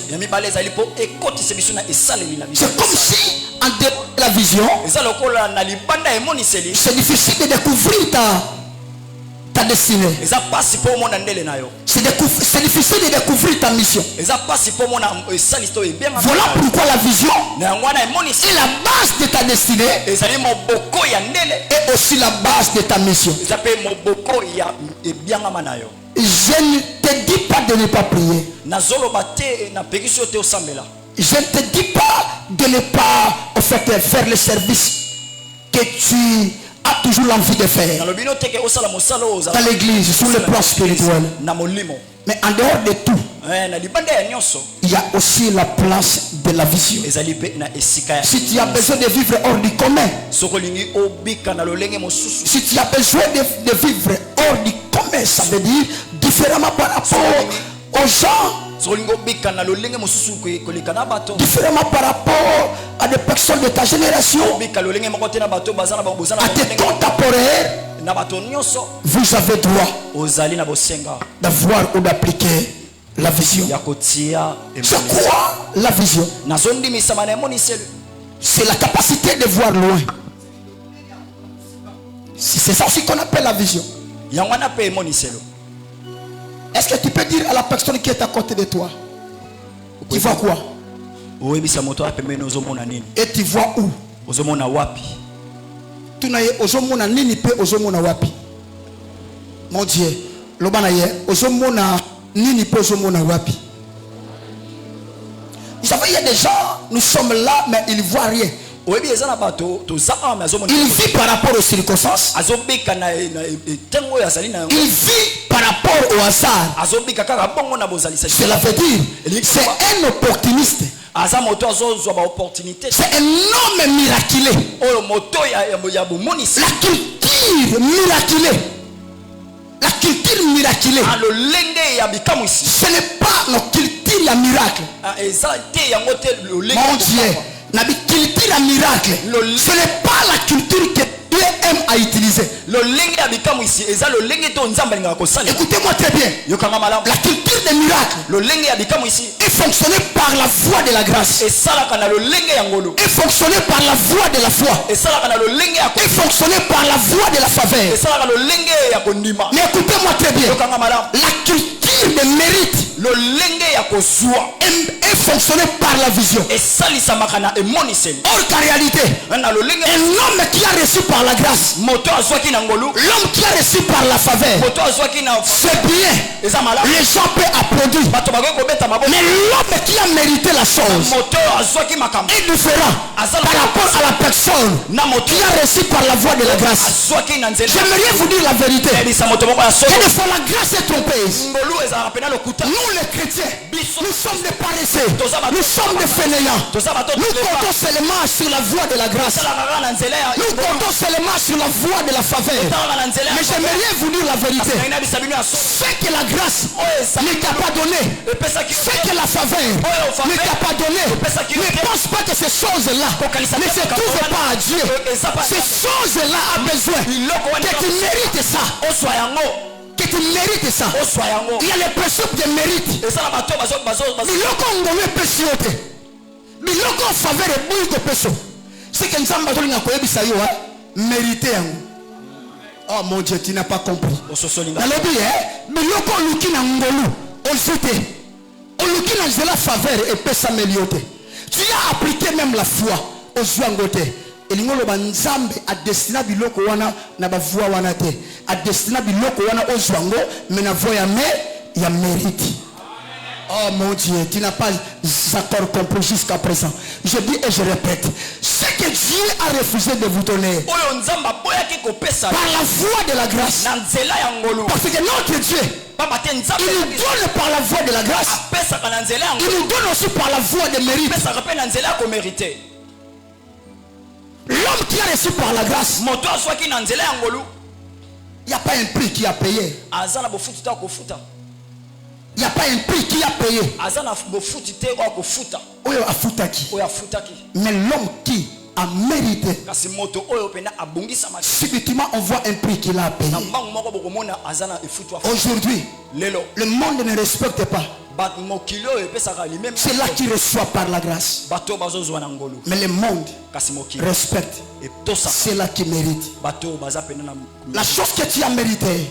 C'est comme si, en dehors de la vision, c'est difficile de découvrir ta destinée. C'est difficile de découvrir ta mission. Voilà pourquoi la vision est la base de ta destinée et aussi la base de ta mission. Je ne te dis pas de ne pas prier. Je ne te dis pas de ne pas faire le service que tu as toujours l'envie de faire dans l'église, sur le plan spirituel. Mais en dehors de tout, il y a aussi la place de la vision. Si tu as besoin de vivre hors du commun, si tu as besoin de vivre hors du commun, ça veut dire différemment par rapport aux gens, différemment par rapport à des personnes de ta génération, à tes contemporains, vous avez droit d'avoir ou d'appliquer la vision. C'est quoi la vision? C'est la capacité de voir loin. C'est ça aussi qu'on appelle la vision. Est-ce que tu peux dire à la personne qui est à côté de toi, tu vois quoi? Et tu vois où? Mon Dieu, vous savez, il y a des gens, nous sommes là, mais ils ne voient rien. Il vit par rapport aux circonstances. Il vit par rapport au hasard. Cela veut dire, c'est un opportuniste. C'est un homme miraculé. La culture miraculée. La culture miraculée. Ce n'est pas notre culture à miracle. Mon Dieu. La culture à miracle. Ce n'est pas la culture que Dieu aime à utiliser. Écoutez-moi très bien. La culture des miracles est fonctionnée par la voie de la grâce. Est fonctionnée par la voie de la foi. Est fonctionnée par la voie de la faveur. Mais écoutez-moi très bien. La culture de mérite est fonctionné par la vision. Or qu'en réalité, un homme qui a reçu par la grâce, l'homme qui a reçu par la faveur, c'est bien, les gens peuvent applaudir. Mais l'homme qui a mérité la chose est différent par rapport à la personne qui a reçu par la voie de la grâce. J'aimerais vous dire la vérité. Quelquefois la grâce est trompeuse. Nous les chrétiens, nous sommes des paresseux, nous sommes des fainéants. Nous comptons seulement sur la voie de la grâce. Nous comptons seulement sur la voie de la faveur. Mais j'aimerais vous dire la vérité. Ce que la grâce ne t'a pas donné, ce que la faveur ne t'a pas donné, ne pense pas que ces choses-là ne se trouvent pas à Dieu. Ces choses-là ont besoin que tu mérites ça. Que tu mérites ça. Il y a les principes de mérite. Biloko ngome pesi yote. Biloko faveur et bouille de peso. C'est que nzamba tolinga koyebisa yo mériter yango. Oh mon Dieu, tu n'as pas compris. Nalobi biloko luki na ngolu ozute. Oluki na zela faveur et pesa meliote. Tu as appliqué même la foi aux joangote. Elingolo banzambe a destina biloko wana na bavua wana te. A destina biloko wana ozwango mais na voya ya mérite. Oh mon Dieu, tu n'as pas encore compris jusqu'à présent. Je dis et je répète, ce que Dieu a refusé de vous donner par la voie de la grâce, parce que notre Dieu, il nous donne par la voie de la grâce, il nous donne aussi par la voie de mérite. L'homme qui a reçu par la grâce, il n'y a pas un prix qui a payé. Il n'y a pas un prix qui a payé. Mais l'homme qui a mérité, subitement on voit un prix qu'il a payé. Aujourd'hui, le monde ne respecte pas. C'est là qu'il reçoit par la grâce. Mais le monde respecte. C'est là qu'il mérite. La chose que tu as mérité,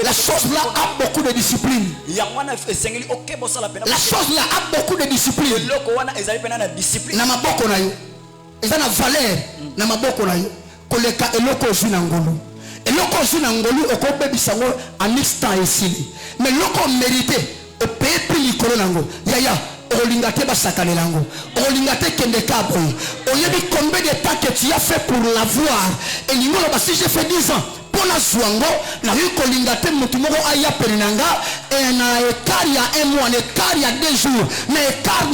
la chose là a beaucoup de discipline. La chose là a beaucoup de discipline. Namaboko na yo. Eza na valeur. Namaboko na yo. Koleka eloko zinangolo. Eloko zinangolo okobebisango en instant ici. Mais loko mérité. Pepe likolo nango yaya olingate basakane nango olingate kende kabro oyebi combien de temps que tu as fait pour l'avoir et lingolo basi j'ai fait 10 ans pour la zwango na yu kolingate mutu moko aya pelinanga et na écart ya un mois na écart ya 2 jours na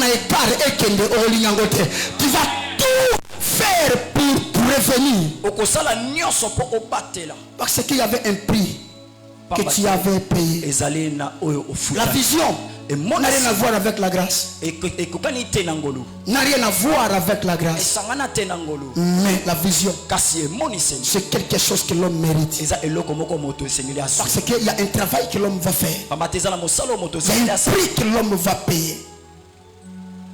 écart et kende olingango te tu vas tout faire pour revenir okosala nyonso po obatela parce qu'il y avait un prix que tu avais payé. La vision n'a rien à voir avec la grâce. N'a rien à voir avec la grâce. Mais la vision, c'est quelque chose que l'homme mérite. Parce qu'il y a un travail que l'homme va faire. Il y a un prix que l'homme va payer.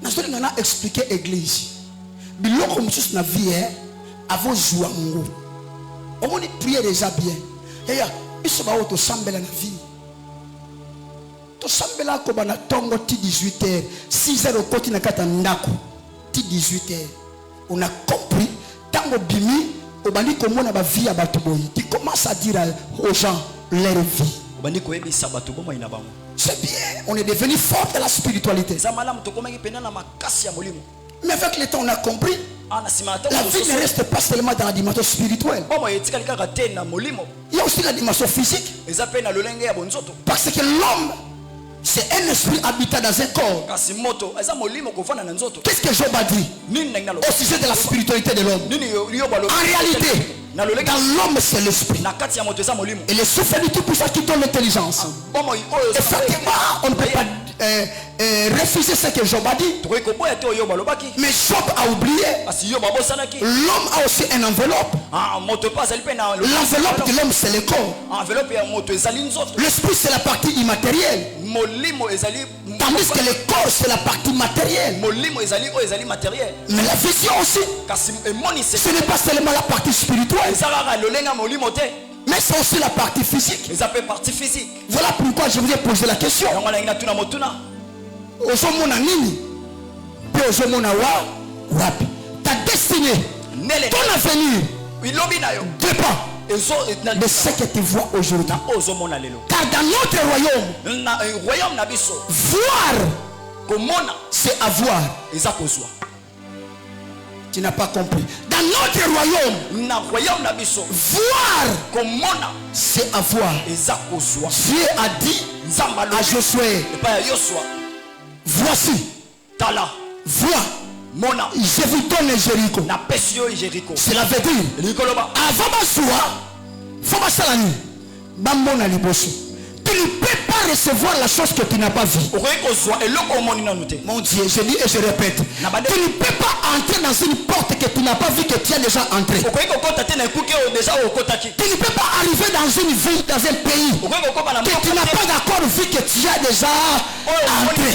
Je vais expliquer l'église. Biloko moussous na vie à vos jouango. On va prier déjà bien. Biso ba auto sambela na vie. To sambela ko bana tongo ti 18h, 6h au côté na kata ndako. Ti 18h. On a compris tango bimi obandi ko mona ba vie ya batu boyi. Tu commences à dire aux gens leur vie. Obandi ko yebisa batu bomo ina bango. C'est bien, on est devenu fort de la spiritualité. Mais avec le temps on a compris. La vie ne reste pas seulement dans la dimension spirituelle. Il y a aussi la dimension physique. Parce que l'homme, c'est un esprit habitant dans un corps. Qu'est-ce que Job a dit au sujet de la spiritualité de l'homme? En réalité, dans l'homme c'est l'esprit. Et le souffle du Tout-Puissant qui donne l'intelligence. Effectivement, on ne peut pas refuser ce que Job a dit. Mais Job a oublié. L'homme a aussi une enveloppe. L'enveloppe de l'homme c'est le corps. L'esprit c'est la partie immatérielle. Tandis que le corps c'est la partie matérielle. Mais la vision aussi, ce n'est pas seulement la partie spirituelle, Mais c'est aussi la partie physique. Ça peut partie physique. Voilà pourquoi je vous ai posé la question. Ta destinée, ton avenir dépend de ce que tu vois aujourd'hui. Car dans notre royaume, voir, c'est avoir. Tu n'as pas compris. Dans notre royaume, voir, c'est avoir. Dieu a dit à Josué, voici, vois, je vous donne Jéricho. Cela veut dire, avant ma soie, faut ma salani, bambona liboso. Tu ne peux pas recevoir la chose que tu n'as pas vue. Mon Dieu, je dis et je répète. Tu ne peux pas entrer dans une porte que tu n'as pas vue, que tu as déjà entré. Tu ne peux pas arriver dans une ville, dans un pays que tu n'as pas d'accord vu que tu as déjà entré.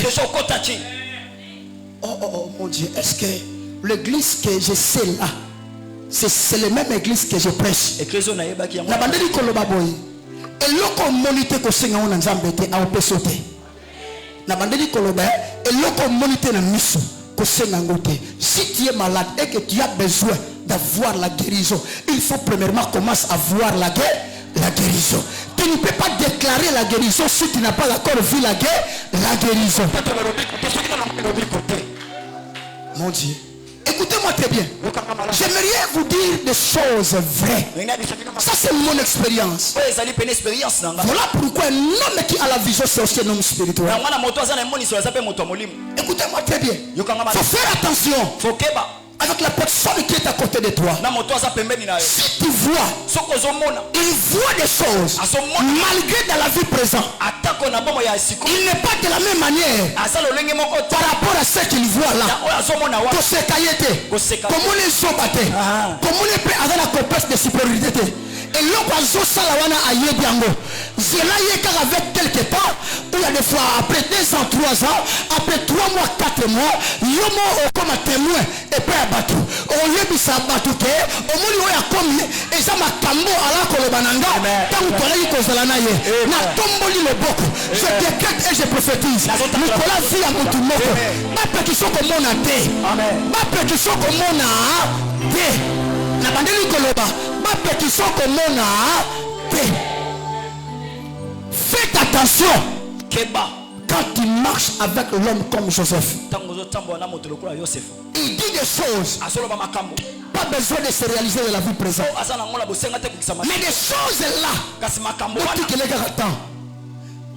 Oh mon Dieu, est-ce que l'église que je sais là, c'est la même église que je prêche? La bande de Kolobaboy. Et loko monite ko senga ona nzambe te a opesote na bandeli koloba et loko monite na miso ko senga ngote. Si tu es malade et que tu as besoin d'avoir la guérison, il faut premièrement commencer à voir la guérison. Tu ne peux pas déclarer la guérison si tu n'as pas encore vu la guérison. Mon Dieu, écoutez-moi très bien. J'aimerais vous dire des choses vraies. Ça c'est mon expérience. Voilà pourquoi un homme qui a la vision, c'est aussi un homme spirituel. Écoutez-moi très bien. Il faut faire attention avec la personne qui est à côté de toi. Si tu vois, il voit des choses malgré dans la vie présente. Il n'est pas de la même manière par rapport à ce qu'il voit là. Comment les sont battés, comment les paix avec la compétence de supériorité. Et l'oiseau salawana a yebiango. Cela y est avec quelque temps, où il y a des fois après 2 ans, 3 ans, après 3 mois, 4 mois, yomo comme un témoin et pas un bateau. Au lieu de ça bateau, au moins il y a comme et ça m'a tambo à la colobananga. Tant que tu as kozalanaye, na tomboli le boko. Je décrète et je prophétise. Nicolas vit à mon tour. Pas qui sont comme on a té. Pas qui sont comme on a té. La bandeli koloba. Pas qui sont comme on a té. Faites attention quand tu marches avec l'homme comme Joseph. Il dit des choses. Pas besoin de se réaliser de la vie présente. Mais des choses là,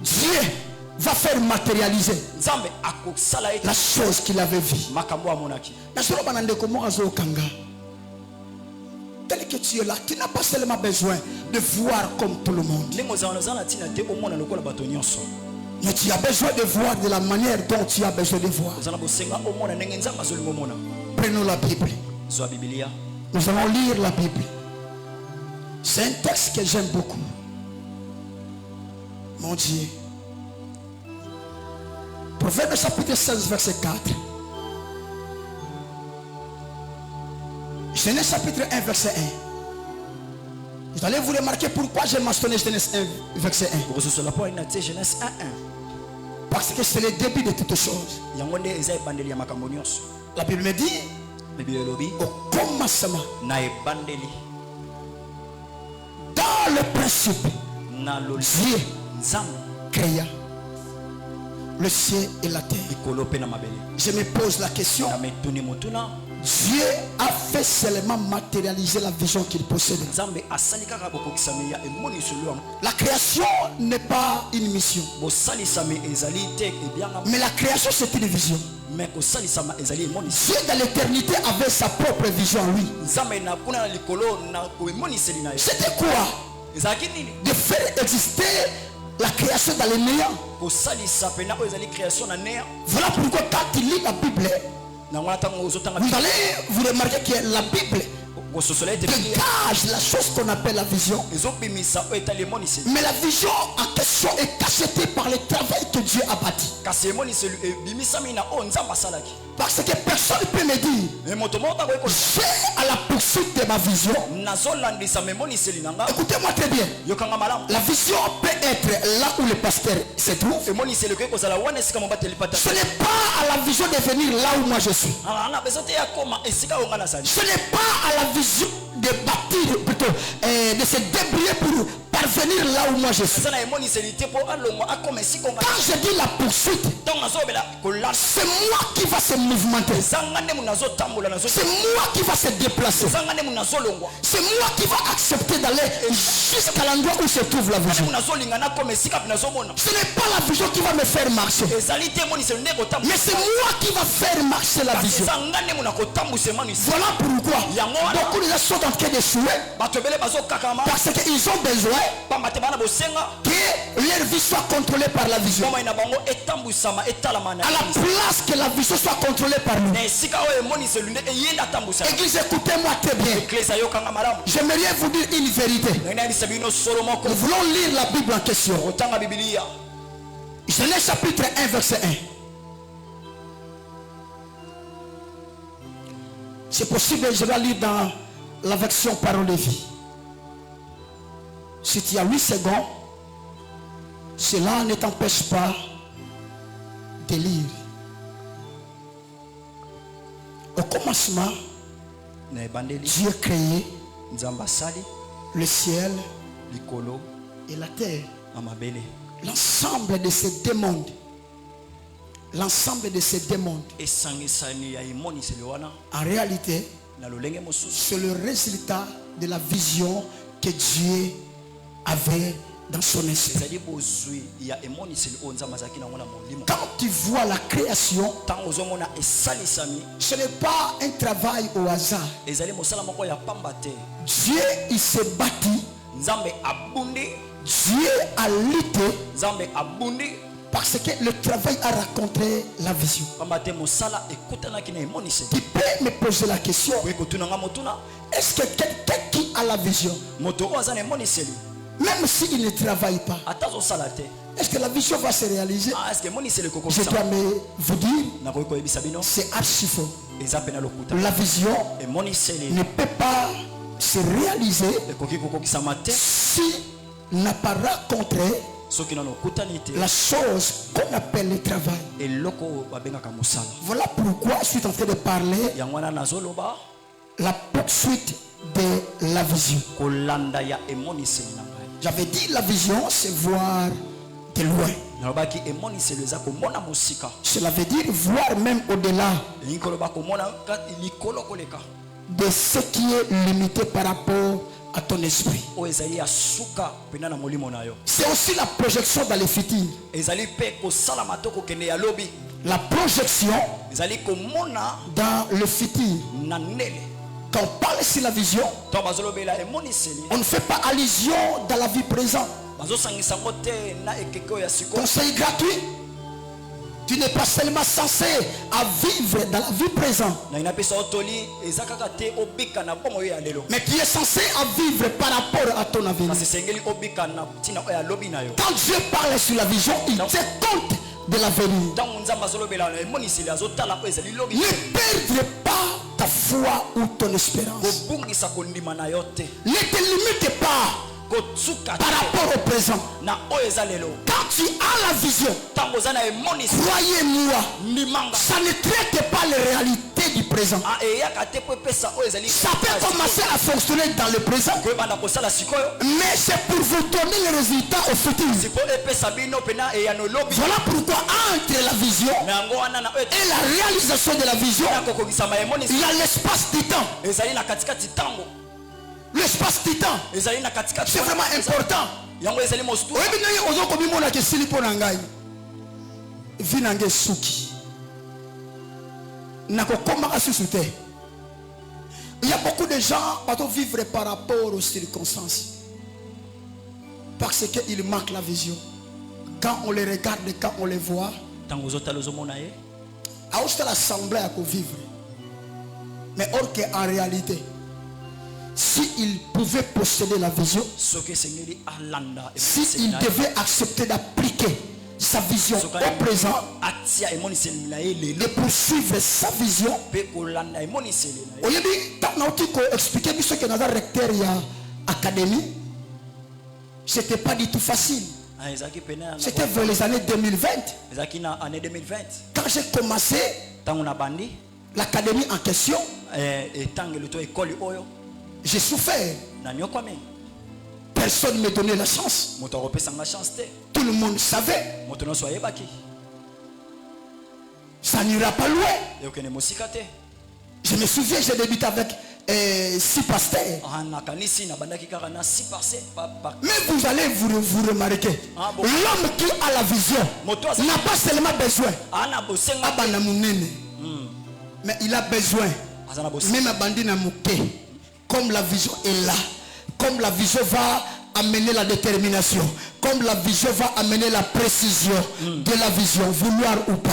Dieu va faire matérialiser la chose qu'il avait vue. Tel que tu es là, tu n'as pas seulement besoin de voir comme tout le monde. Mais tu as besoin de voir de la manière dont tu as besoin de voir. Prenons la Bible. Nous allons lire la Bible. C'est un texte que j'aime beaucoup. Mon Dieu. Proverbe chapitre 16, verset 4. Genèse chapitre 1, verset 1. Vous allez vous remarquer pourquoi j'ai mentionné Genèse 1, verset 1. Parce que c'est le début de toutes choses. La Bible me dit, au commencement, dans le principe, Dieu créa le ciel et la terre. Je me pose la question. Dieu a fait seulement matérialiser la vision qu'il possède. La création n'est pas une mission. Mais la création c'est une vision. Dieu dans l'éternité avait sa propre vision lui. C'était quoi? De faire exister la création dans les néants. Voilà pourquoi quand il lit la Bible, vous allez vous remarquer que la Bible dégage la chose qu'on appelle la vision. Mais la vision en question est cachetée par le travail que Dieu a bâti. Parce que personne ne peut me dire j'ai à la poursuite de ma vision. Écoutez-moi très bien. La vision peut être là où le pasteur se trouve. Ce n'est pas à la vision de venir là où moi je suis. Ce n'est pas à la vision de bâtir, plutôt de se débrouiller pour parvenir là où moi je suis. Quand je dis la poursuite, c'est moi qui va se mouvementer. C'est moi qui va se déplacer. C'est moi qui va accepter d'aller jusqu'à l'endroit où se trouve la vision. Ce n'est pas la vision qui va me faire marcher, mais c'est moi qui va faire marcher la vision. Voilà pourquoi beaucoup de gens sont en train d'échouer, parce qu'ils ont besoin que leur vie soit contrôlée par la vision, à la place que la vision soit contrôlée par nous. Église, écoutez-moi très bien. J'aimerais vous dire une vérité. Nous voulons lire la Bible en question. Genèse chapitre 1 verset 1. C'est possible, je vais lire dans la version parole de vie. Si tu as 8 secondes, cela ne t'empêche pas de lire. Au commencement, Dieu créé le ciel et la terre. L'ensemble de ces deux mondes. L'ensemble de ces deux mondes. En réalité, c'est le résultat de la vision que Dieu avait dans son esprit. Quand tu vois la création, ce n'est pas un travail au hasard. Dieu, il s'est bâti. Dieu a lutté parce que le travail a rencontré la vision. Tu peux me poser la question, est-ce que quelqu'un qui a la vision, même s'il ne travaille pas, est-ce que la vision va se réaliser? Je dois vous dire, c'est archi faux. La vision ne peut pas se réaliser si n'a pas rencontré la chose qu'on appelle le travail. Voilà pourquoi je suis en train de parler la poursuite de la vision. J'avais dit la vision, c'est voir de loin. Cela veut dire voir même au-delà de ce qui est limité par rapport à ton esprit. C'est aussi la projection dans le futur. La projection dans le futur. Quand on parle sur la vision, on ne fait pas allusion dans la vie présente. Conseil gratuit. Tu n'es pas seulement censé à vivre dans la vie présente, mais tu es censé à vivre par rapport à ton avenir. Quand Dieu parle sur la vision, il tient compte de l'avenir. Ne perdre pas ta foi ou ton espérance. Ne te limite pas par rapport au présent. Quand tu as la vision, croyez-moi, ça ne traite pas les réalités du présent. Ça peut commencer à fonctionner dans le présent, mais c'est pour vous donner le résultat au futur. Voilà pourquoi entre la vision et la réalisation de la vision, il y a l'espace du temps. L'espace du temps, c'est vraiment important. Il y a beaucoup de gens qui doivent vivre par rapport aux circonstances, parce qu'il manque la vision. Quand on les regarde, quand on les voit, à l'assemblée à vivre, mais or qu'en réalité s'il pouvait posséder la vision, s'il devait accepter d'appliquer sa vision au présent et poursuivre sa vision, au lieu de expliquer ce que dans le recteur il y a académie, c'était pas du tout facile. C'était vers les années 2020. Quand j'ai commencé l'académie en question, j'ai souffert. Personne ne me donnait la chance. Tout le monde savait. Ça n'ira pas loin. Je me souviens, j'ai débuté avec 6 pasteurs. Mais vous allez vous remarquer, l'homme qui a la vision n'a pas seulement besoin, mais il a besoin. Même à Bandina Mouké, comme la vision est là, comme la vision va amener la détermination, comme la vision va amener la précision de la vision, vouloir ou pas.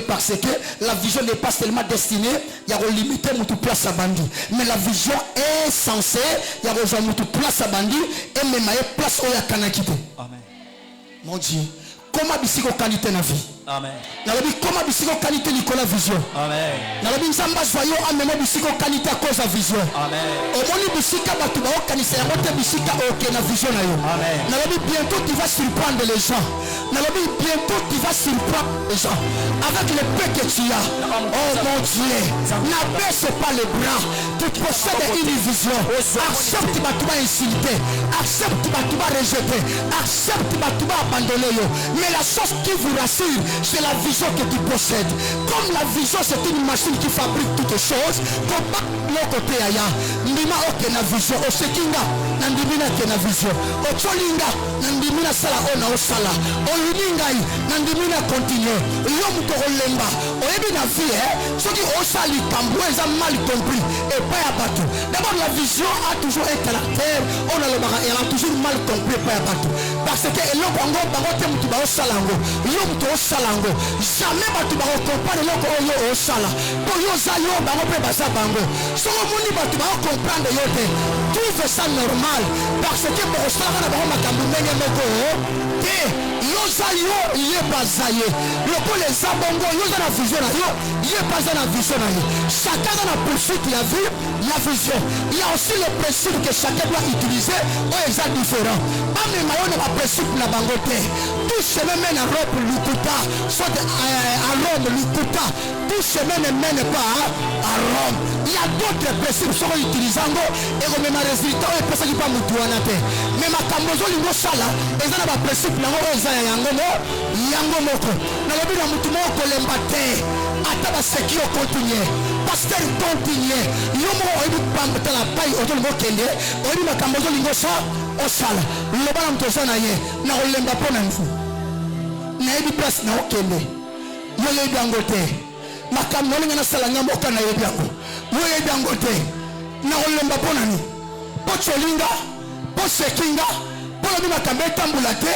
Parce que la vision n'est pas seulement destinée à limiter notre place à Bandi, mais la vision est censée à rejoindre notre place à Bandi et même à place où il y a Kanakite. Mon Dieu, comment bisiko qualité na vie? Amen. Nalobi comment bisiko qualité Nicolas vision. Amen. Nalobi nzamba joyo amena bisiko qualité à cause de vision. Amen. Omoni bisika batu ba okanisa ya mote bisika ok na vision na yo. Amen. Nalobi bientôt tu vas surprendre les gens. Nalobi bientôt tu vas surprendre les gens avec le peu que tu as. Oh mon Dieu, n'abaisse pas les bras. Tu possèdes une vision. Accepte batuba insulter. Accepte batuba rejeter. Accepte batuba abandonner yo. Mais la chose qui vous rassure, c'est la vision que tu possèdes. Comme la vision c'est une machine qui fabrique toutes choses, comme l'autre côté aya, ndima oke na vision, osekinga, nandimina ke na vision, ocholinga, nandimina sala ona osala, oyiningai, nandimina continue, l'homme to olemba, oyebi na vie, ce qui osali kambo eza mal compris, et pas à bateau. D'abord la vision a toujours un caractère, on a le baga, elle a toujours mal compris, pas à bateau. Parce que l'homme bango, bango te mutu ba osalango, l'homme to osala. Jamais batu ba comprendre loko oyo osala po yo za yo bango pe basa bango soko muni batu ba comprendre yo te trouve ça normal parce que pour osala na bango makambo ndenge moko te yo za yo ye bazaye loko les abongo yo za na vision na yo ye baza na vision na yo chacun dans la poursuite la vie la vision il y a aussi le principe que chacun doit utiliser ou est différent pas même mayo na principe na bango te tout chemin mène à Rome Lukuta soit à Rome Lukuta tout chemin ne mène pas à Rome. Il y a d'autres principes qui sont utilisés et on même un résultat et personne qui pas moutouna te mais ma kambozo lingo sala et ça na ba principe na ngo eza yango moko na lobi na mutu moko lemba te ata ba sekio continuer pasteur continuer yo mo oyebi pamba la paille autour de kende oyebi ma kambozo lingo sa osala loba na mtoza na ye na olemba pona nfu na yebi place na okende yo yebi yango te makambo olinga na sala nga mboka na yebi yango yo yebi yango te na olemba pona ni po cholinga po sekinga po lobi makambo etambula te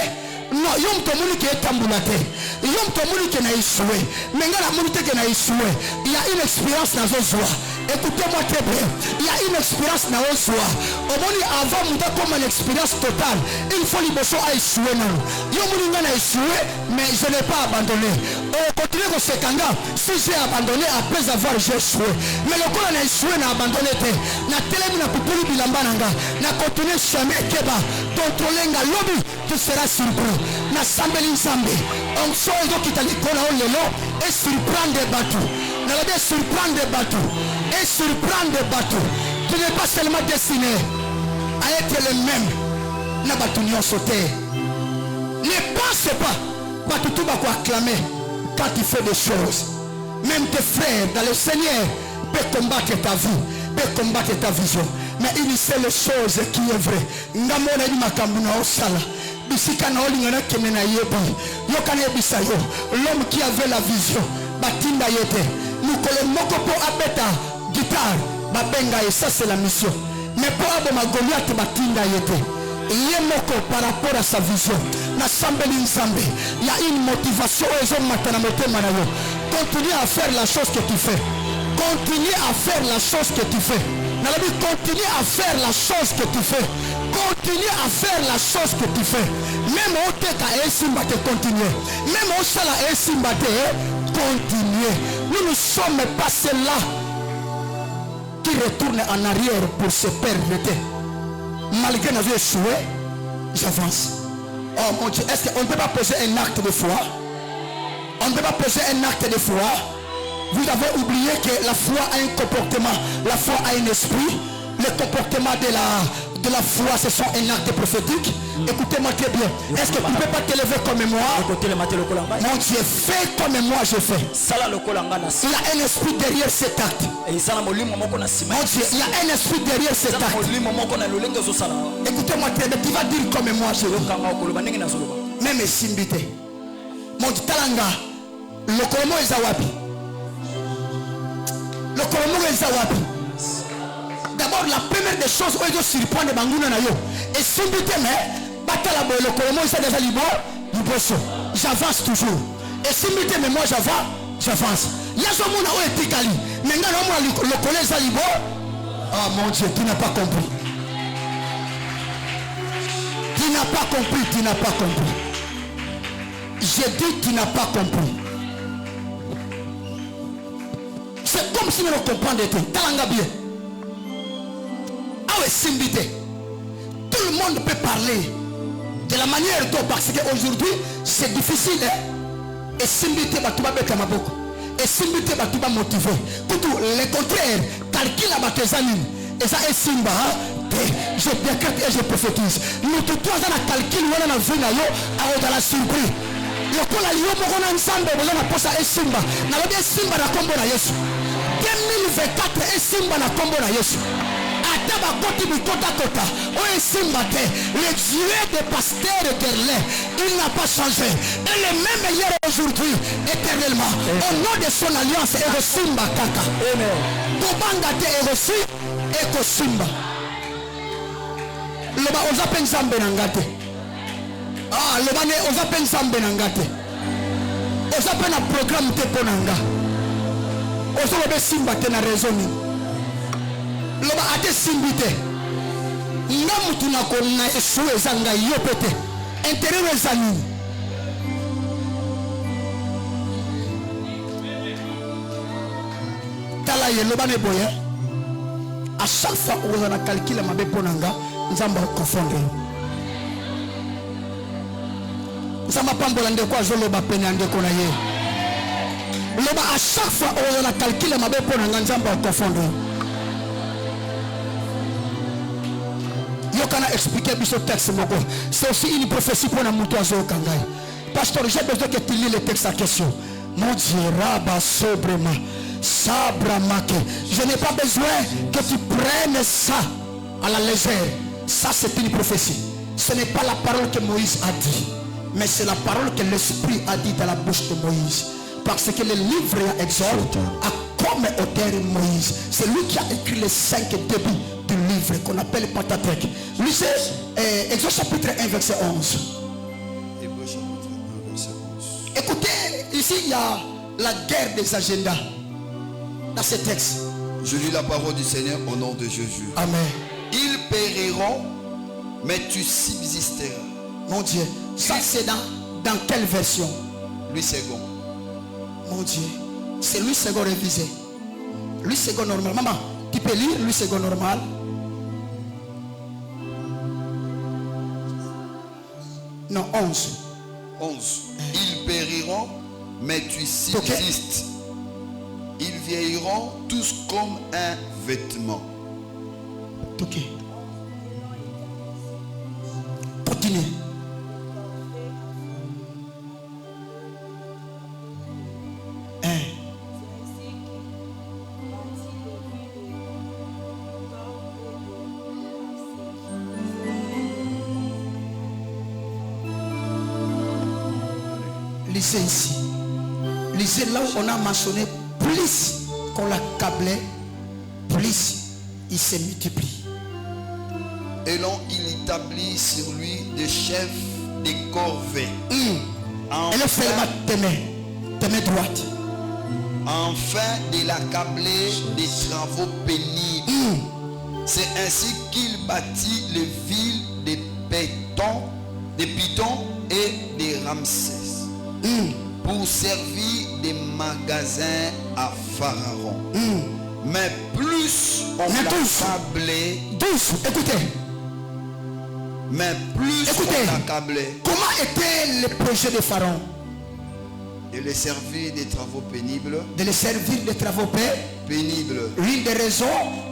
non yo mto moni ke etambula te yo mto moni ke na isoué mais nga la moni te ke na isoué il y a une expérience dans un joie. Écoutez-moi très bien, il y a une expérience dans un soir. Au moment avant nous comme une expérience totale, il faut les besoins à échouer. Yo moulinga na échoué, mais je n'ai pas abandonné. On continue comme ce kanga, si j'ai abandonné après avoir échoué. Mais le corps n'a échoué, n'a abandonné. Na télé na pupuli bilamba nanga, na continuer jamais keba, contrôler nga lobby, tu seras surpris. Na sambeli nsambe, on soit donc qui t'a dit qu'on a eu le lot et surprendre des bateaux. Na la bien surprendre des bateaux. Et surprendre des bateaux. Tu n'es pas seulement destiné à être le même. Na batunion sauter. Ne pense pas. Batou tout va acclamer quand tu fais des choses. Même tes frères dans le Seigneur peuvent combattre ta vie, peuvent combattre ta vision. Mais une seule chose qui est vraie. Ngamona di makambuna osala. Bisika na olingana kemena yebi. Yokane bisayo. L'homme qui avait la vision. Batinda yete. Nous collons pour abeta guitare. Babenga et ça c'est la mission. Mais pour aboma Goliath batinda yete. Yemoko par rapport à sa vision. Na sambeli nsambe. Il y a une motivation aux hommes matana moté manayo. Continue à faire la chose que tu fais. Continue à faire la chose que tu fais. Continue à faire la chose que tu fais. Continue à faire la chose que tu fais. Même au teka et simba te continuer. Même au sala et simba te continuer. Nous ne sommes pas ceux-là qui retournent en arrière pour se perdre. Malgré nos échoué, j'avance. Oh mon Dieu, est-ce qu'on ne peut pas poser un acte de foi? On ne peut pas poser un acte de foi. Vous avez oublié que la foi a un comportement, la foi a un esprit. Le comportement de la foi, ce sont un acte prophétique. Écoutez-moi très bien. Est-ce que tu ne peux pas te lever comme moi? Mon Dieu, fais comme moi je fais. Il y a un esprit derrière cet acte. Mon Dieu, il y a un esprit derrière cet acte. Écoutez-moi très bien. Tu vas dire comme moi je fais. Même Simbite. Mon Dieu, Talanga. Le Kolomo est Zawapi. Le Kolomo est Zawapi. D'abord, la première des choses où ils surprennent les bangounas na yo. Et si vous dites, mais, batala le Kolomo est déjà libre, j'avance toujours. Et si vous dites, mais moi j'avance. Il y a ce monde où est Tikali. Maintenant, le Kolomo est libre. Oh mon Dieu, tu n'as pas compris. Tu n'as pas compris, tu n'as pas compris. J'ai dit tu n'as pas compris. C'est comme si nous ne comprendions pas. Talanga bien. Ah ouais, Simbité. Tout le monde peut parler de la manière dont, parce qu'aujourd'hui c'est difficile. Hein? Et Simbité va tout mettre à beaucoup. Et Simbité va tout motiver. Tout le contraire, calcule la bataille. Et ça est Simba. Je décrète et je prophétise. Nous tous trois dans la calcul, on a vu dans la surprise. Lokola liyo mokona nsambe boza na posa esimba na lobi esimba na kombo na Yesu 2024 esimba na kombo na Yesu ata bakoti bikota kota o esimba te le Dieu des pasteurs éternels il n'a pas changé et le même hier aujourd'hui éternellement au nom de son alliance erosimba kaka amen kobanga te erosi ekosimba loba oza pe nzambe na ngate. Ah, le bané, on va peine sambe nangate. On va peine un programme te ponanga. On va be simba te na raisonner. Le ba ate simbite. Ngamu tunako na esu ezanga yopete. Intérêt ezani. Tala ye le bané boya. À chaque fois on a calculé ma be ponanga, nzamba confondre. Ça m'a pas de quoi je l'ai peine en déconner. À chaque fois on a calculé ma belle pour un ensemble confondre. Je can expliquer ce texte. C'est aussi une prophétie pour un mouton au Kangai. Pasteur, j'ai besoin que tu lis le texte à question. Mon Dieu, Rabba sobrement, sabramake. Je n'ai pas besoin que tu prennes ça à la légère. Ça c'est une prophétie. Ce n'est pas la parole que Moïse a dit. Mais c'est la parole que l'Esprit a dit dans la bouche de Moïse. Parce que le livre exhorte à comme auteur Moïse. C'est lui qui a écrit les 5 débuts du livre qu'on appelle Pentateuque. Lui c'est Exode chapitre 1 verset 11. Écoutez, ici il y a la guerre des agendas dans ce texte. Je lis la parole du Seigneur au nom de Jésus. Amen. Ils périront, mais tu subsisteras. Mon Dieu, ça c'est dans quelle version? Louis II. Mon Dieu, c'est Louis II révisé. Louis II normal. Maman, tu peux lire Louis II normal? Non, 11. 11. Ils périront, mais tu subsistes. Ils vieilliront tous comme un vêtement. Ok. Continue. Lisez ici. Lisez là où on a mentionné plus qu'on l'accablait, plus il se multiplie. Et l'on il établit sur lui des chefs des corvées. Et le fait tes mains droites. afin de l'accabler des travaux pénibles. C'est ainsi qu'il bâtit les villes des Python et des Ramsès pour servir des magasins à Pharaon. Mais plus on l'accablait, écoutez. Mais plus on l'accablait. Comment était le projet de Pharaon? De les servir des travaux pénibles. De les servir des travaux pénibles. L'une des raisons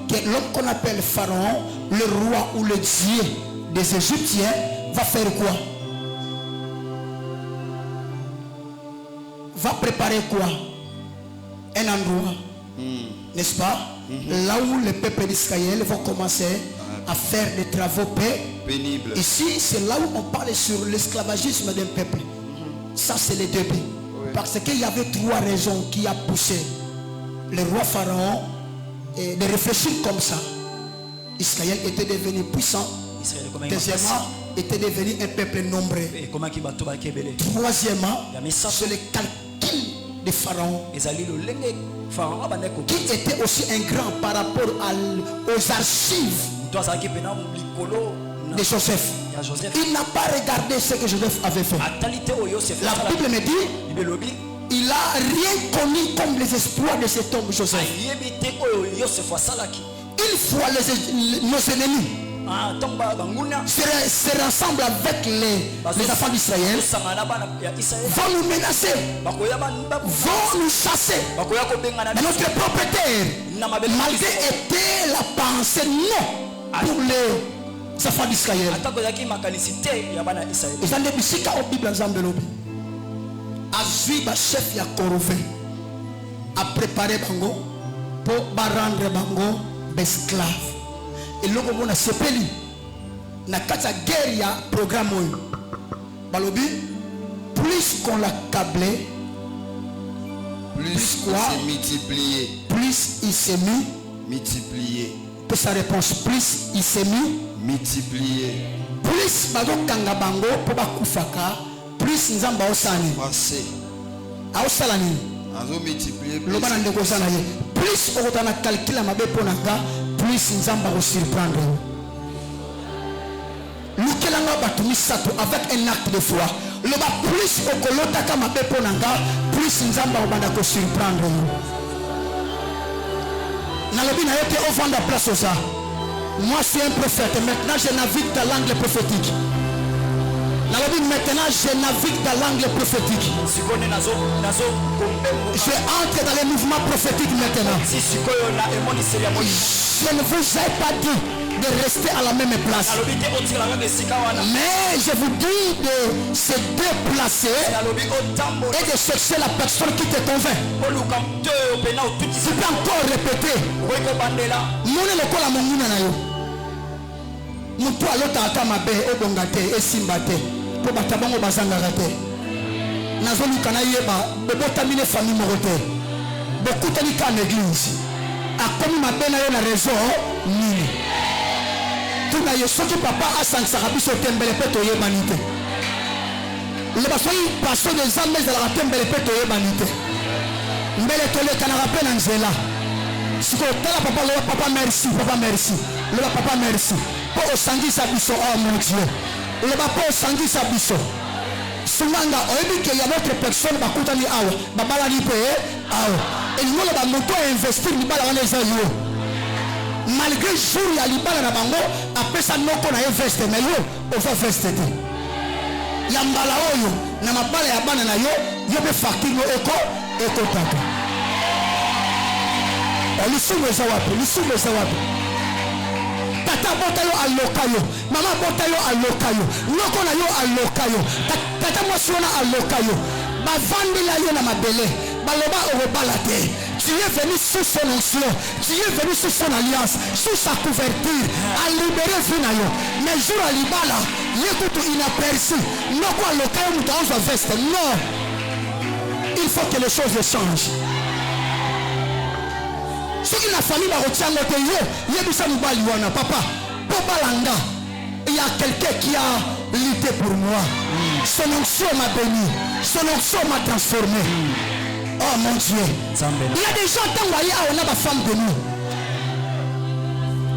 que l'homme qu'on appelle Pharaon, le roi ou le dieu des Égyptiens, va faire quoi? Va préparer quoi? Un endroit, n'est-ce pas? Là où le peuple d'Israël va commencer à faire des travaux pénibles. Ici, c'est là où on parle sur l'esclavagisme d'un peuple. Ça, c'est le début. Parce qu'il y avait trois raisons qui a poussé le roi Pharaon de réfléchir comme ça. Israël était devenu puissant. Deuxièmement, était devenu un peuple nombreux. Troisièmement, c'est le calcul de Pharaon, qui était aussi un grand par rapport aux archives de Joseph. Il n'a pas regardé ce que Joseph avait fait. La Bible me dit, il n'a rien connu comme les espoirs de cet homme Joseph. Une fois nos ennemis se rassemblent avec les enfants d'Israël, vont nous menacer, vont nous chasser de notre propriétaire, malgré était la pensée non pour les enfants d'Israël. Ils ont des bisika au Bible ensemble. Azui ba chef ya Korové a préparé bango pour rendre bango esclave. Et l'homme on a sepeli na kata guerre ya programme oyo. Balobi plus qu'on l'a câblé, plus quoi? Il s'est multiplié. Plus il s'est mis multiplié. Que sa réponse, plus il s'est mis multiplié. Plus bago kanga bango po bakufaka, plus nzamba osani. Passé. A osalani. Azo multiplier. Loba na ndeko sana ye. Plus okotana calcula mabe ponanga, plus nzamba ko surprendre. Lukelanga batumi sato avec un acte de foi. Loba plus okolota kama mabe ponanga, plus nzamba obanda ko surprendre. Nalobi na yote au fond de la place au ça. Moi je suis un prophète, maintenant je navigue dans l'angle prophétique. Maintenant je navigue dans l'angle prophétique. Je entre dans les mouvements prophétiques maintenant. Je ne vous ai pas dit de rester à la même place. Mais je vous dis de se déplacer et de chercher la personne qui te convainc. Tu peux encore répéter. Mutu alota ata mabe ebonga te esimba te po batabango bazangaka te nazoluka na yeba bobotamine famille moko te bokutani ka na église akomi mabe na yo na raison nini tuna ye soki papa asangisaka biso tembele mpe toyebani te leba soki paso de nzambe ezalaka tembele mpe toyebani te mbele tolekanaka mpe na nzela sikoyo tala papa loba papa merci loba papa merci pour osangisa biso. Oh mon Dieu, le papa osangisa biso sunganga oyebi que y a d'autres personnes bakutani awa babala ni pe awa et nous le bamoto investir ni bala wana ezayo malgré jour ya libala na bango après ça noko na investe mais yo ofa veste te ya mbala oyo na mabala ya bana na yo yo be facture yo eko tata lisumu eza wapi tata bota yo aloka yo, mama bota yo aloka yo, loko na yo aloka yo, tata mwasi wana aloka yo, bavandi la yo na mabele, baloba orobala te. Tu es venu sous son onction, tu es venu sous son alliance, sous sa couverture, à libérer vie na yo. Mais jour à libala, l'écoute inaperçu, loko aloka yo muta onzo veste, non. Il faut que les choses changent. Ce qui la famille va retirer le pays, il y a papa, papa Langa, il y a quelqu'un qui a lutté pour moi. Son onction m'a béni, son onction m'a transformé. Oh mon Dieu. Il y a des gens qui ont une femme de nous.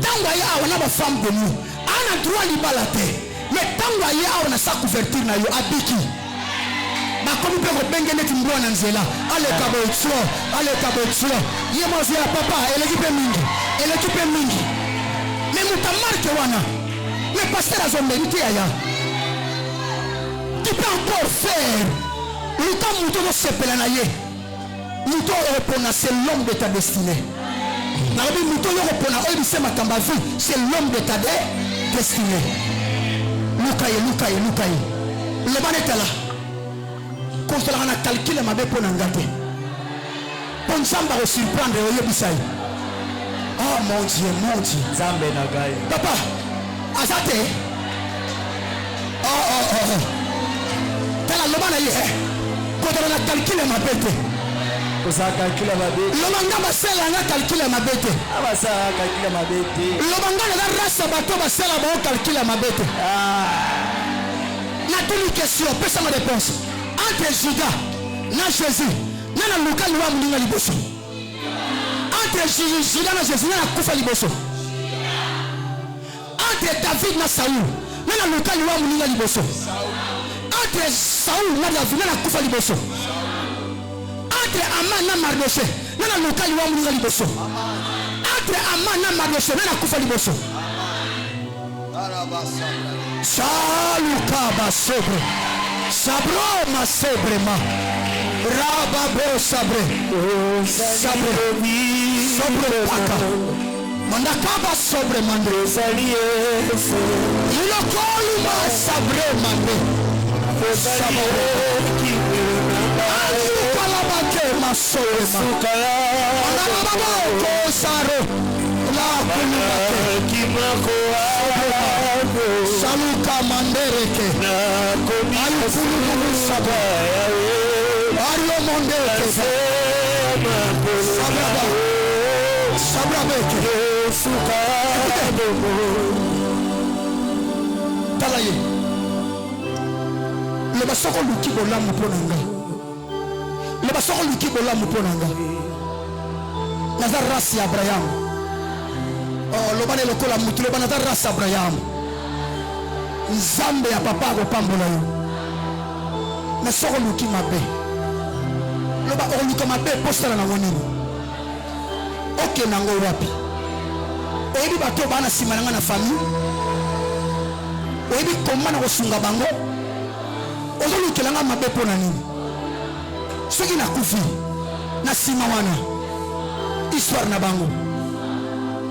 Tant qu'on a une femme de nous. On a droit de l'ibalater. Mais tant qu'on a sa couverture, on a biki. Comme peut rebenga net mbwa na nzela ale kabotso yemo papa l'équipe mingi mais mutamarke wana mais pasteur azomérité aya tu peux encore faire le temps muto no sepela na ye muto repona c'est l'homme de ta destinée na bi muto yo repona o bi sema kamba vie c'est l'homme de ta destinée lukaye le baneta là quand on a calculé ma bête pour n'engager. Pour nous surprendre au Yébissaï. Oh mon Dieu. Papa, Azate. Oh. T'as la lomana yé. Quand on a calculé ma bête. On a calculé ma bête. Lomanga basel a calculé ma bête. Ah bah ça a calculé ma bête. Lomanga la race bateau basel a calculé ma bête. La toute question, personne ne réponse. Entre Judas, na Jésus, na Luka liwa mlinga liboso. Entre Judas na Jésus, na kufa liboso. Entre David na Saul, na Luka liwa mlinga liboso. Entre Saul na David, na kufa liboso. Entre Aman na Mardoché, na Luka liwa mlinga liboso. Entre Aman na Mardoché, na kufa liboso. Saluka basobre. Sabro ma sebrema Rababo sabre Sobre paka Mandakaba sobre mande Ilokolu ma sabre mande Sabre Alukala ma sobre mande Mandakaba kosaro La kulubake Saluka mandereke Ayukulu sabaya Ario mondereke Sabrabeke Talaye Le basoko luki bola muponanga Le basoko luki bola muponanga Nazar rasi Abraham Oh lobane lokola mutu Le nazar rasi Abraham Nzambe ya papa ko pambola yo na soko luki mabe loba o luki mabe postala na wonini oke nango wapi oyebi bato bana sima na famille oyebi komana ko sunga bango ozo luki langa mabe pona nini soki na kufi na sima wana histoire na bango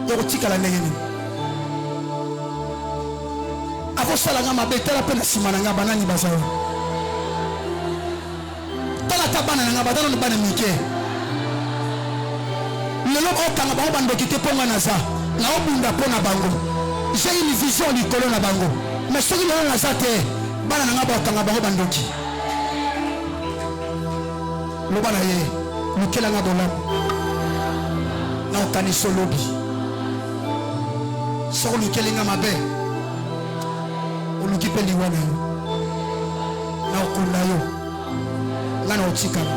yo tikala ndenge nini Ako salanga mabetela pe na sima nanga banani bazayo. Tala tabana nanga badana no bana mike. Lelo okanga ba bando kite ponga naza. Na obunda pona bango. J'ai une vision du colonne bango. Mais soki lelo naza te bana nanga ba okanga bango bandoki. Lo bana ye mukela nga bola. Na okani solobi. Soko lukelinga mabe. Uluki pe liwana yo na okunda yo ngana otikala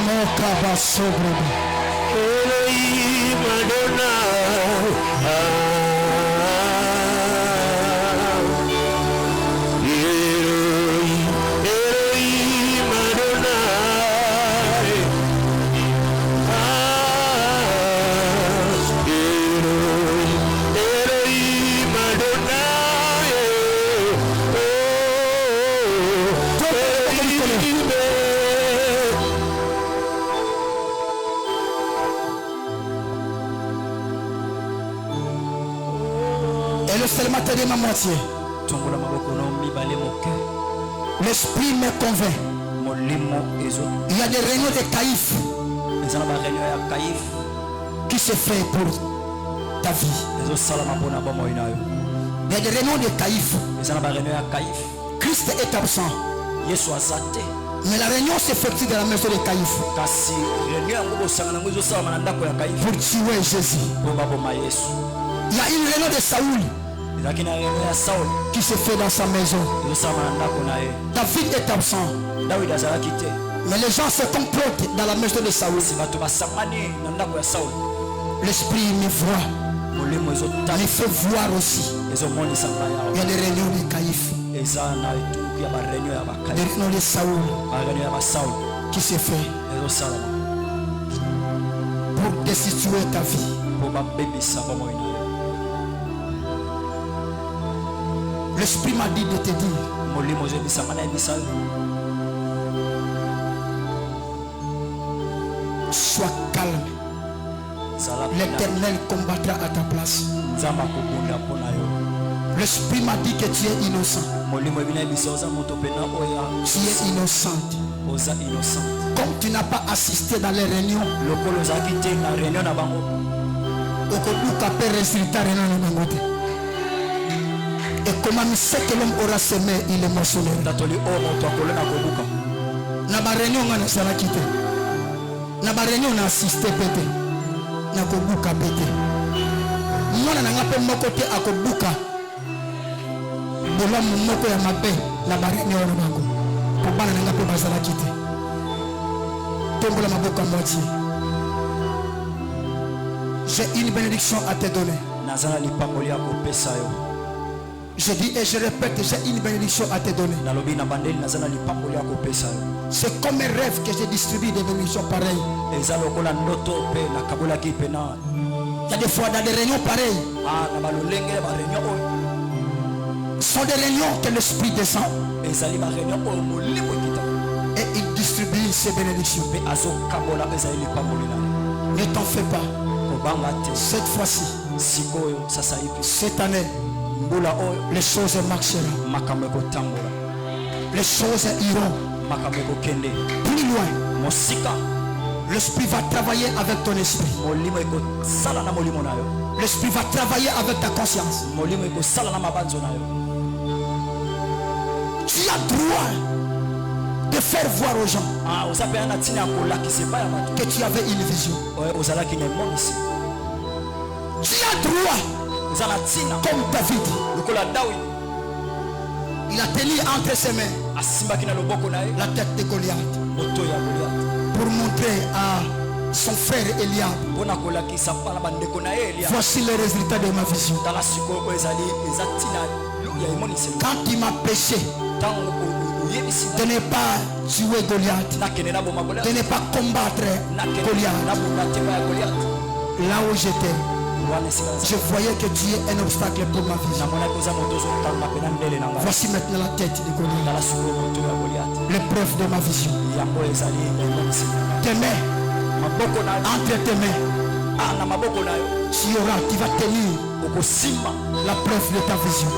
moka basobre Eloi Madonna de ma moitié. L'esprit me convainc. Il y a des réunions de caïfs qui se fait pour ta vie. Il y a des réunions de caïfs. Christ est absent. Mais la réunion s'effectue dans la maison de caïfs. Pour tuer Jésus. Il y a une réunion de Saoul. qui se fait dans sa maison. David est absent. Mais les gens se complotent dans la maison de Saoul. L'esprit me voit. Il fait voir aussi. Il y a des réunions de Caïphe. Des réunions de Saoul qui se fait pour destituer ta vie. L'esprit m'a dit de te dire, sois calme. L'Éternel combattra à ta place. L'esprit m'a dit que tu es innocent. Tu es innocente. Comme tu n'as pas assisté dans les réunions, et comment ce que l'homme aura semé, il est moissonné. Na ba réunion on a sala quitté. Na ba réunion on a assisté pété. Na ko buka pété. Mwana na ngape mokote akobuka. Bola moko ya mabe na ba réunion on bango. Pour bana na ngape ba sala quitté. Tombola maboko à moitié. J'ai une bénédiction à te donner. Je dis et je répète, j'ai une bénédiction à te donner. C'est comme un rêve que j'ai distribué des bénédictions pareilles. Il y a des fois dans des réunions pareilles. Ce sont des réunions que l'esprit descend. Et il distribue ces bénédictions. Ne t'en fais pas. Cette fois-ci, cette année, les choses marcheront. Les choses iront plus loin. L'esprit va travailler avec ton esprit. L'esprit va travailler avec ta conscience. Tu as droit de faire voir aux gens que tu avais une vision. Tu as droit, comme David, il a tenu entre ses mains la tête de Goliath pour montrer à son frère Eliab, voici le résultat de ma vision. Quand il m'a péché de ne pas tuer Goliath, de ne pas combattre Goliath, là où j'étais, je voyais que tu es un obstacle pour ma vie. Voici maintenant la tête de Goliath, l'épreuve de ma vision. Tes mains, entre tes mains, tu vas tenir la preuve de ta vision.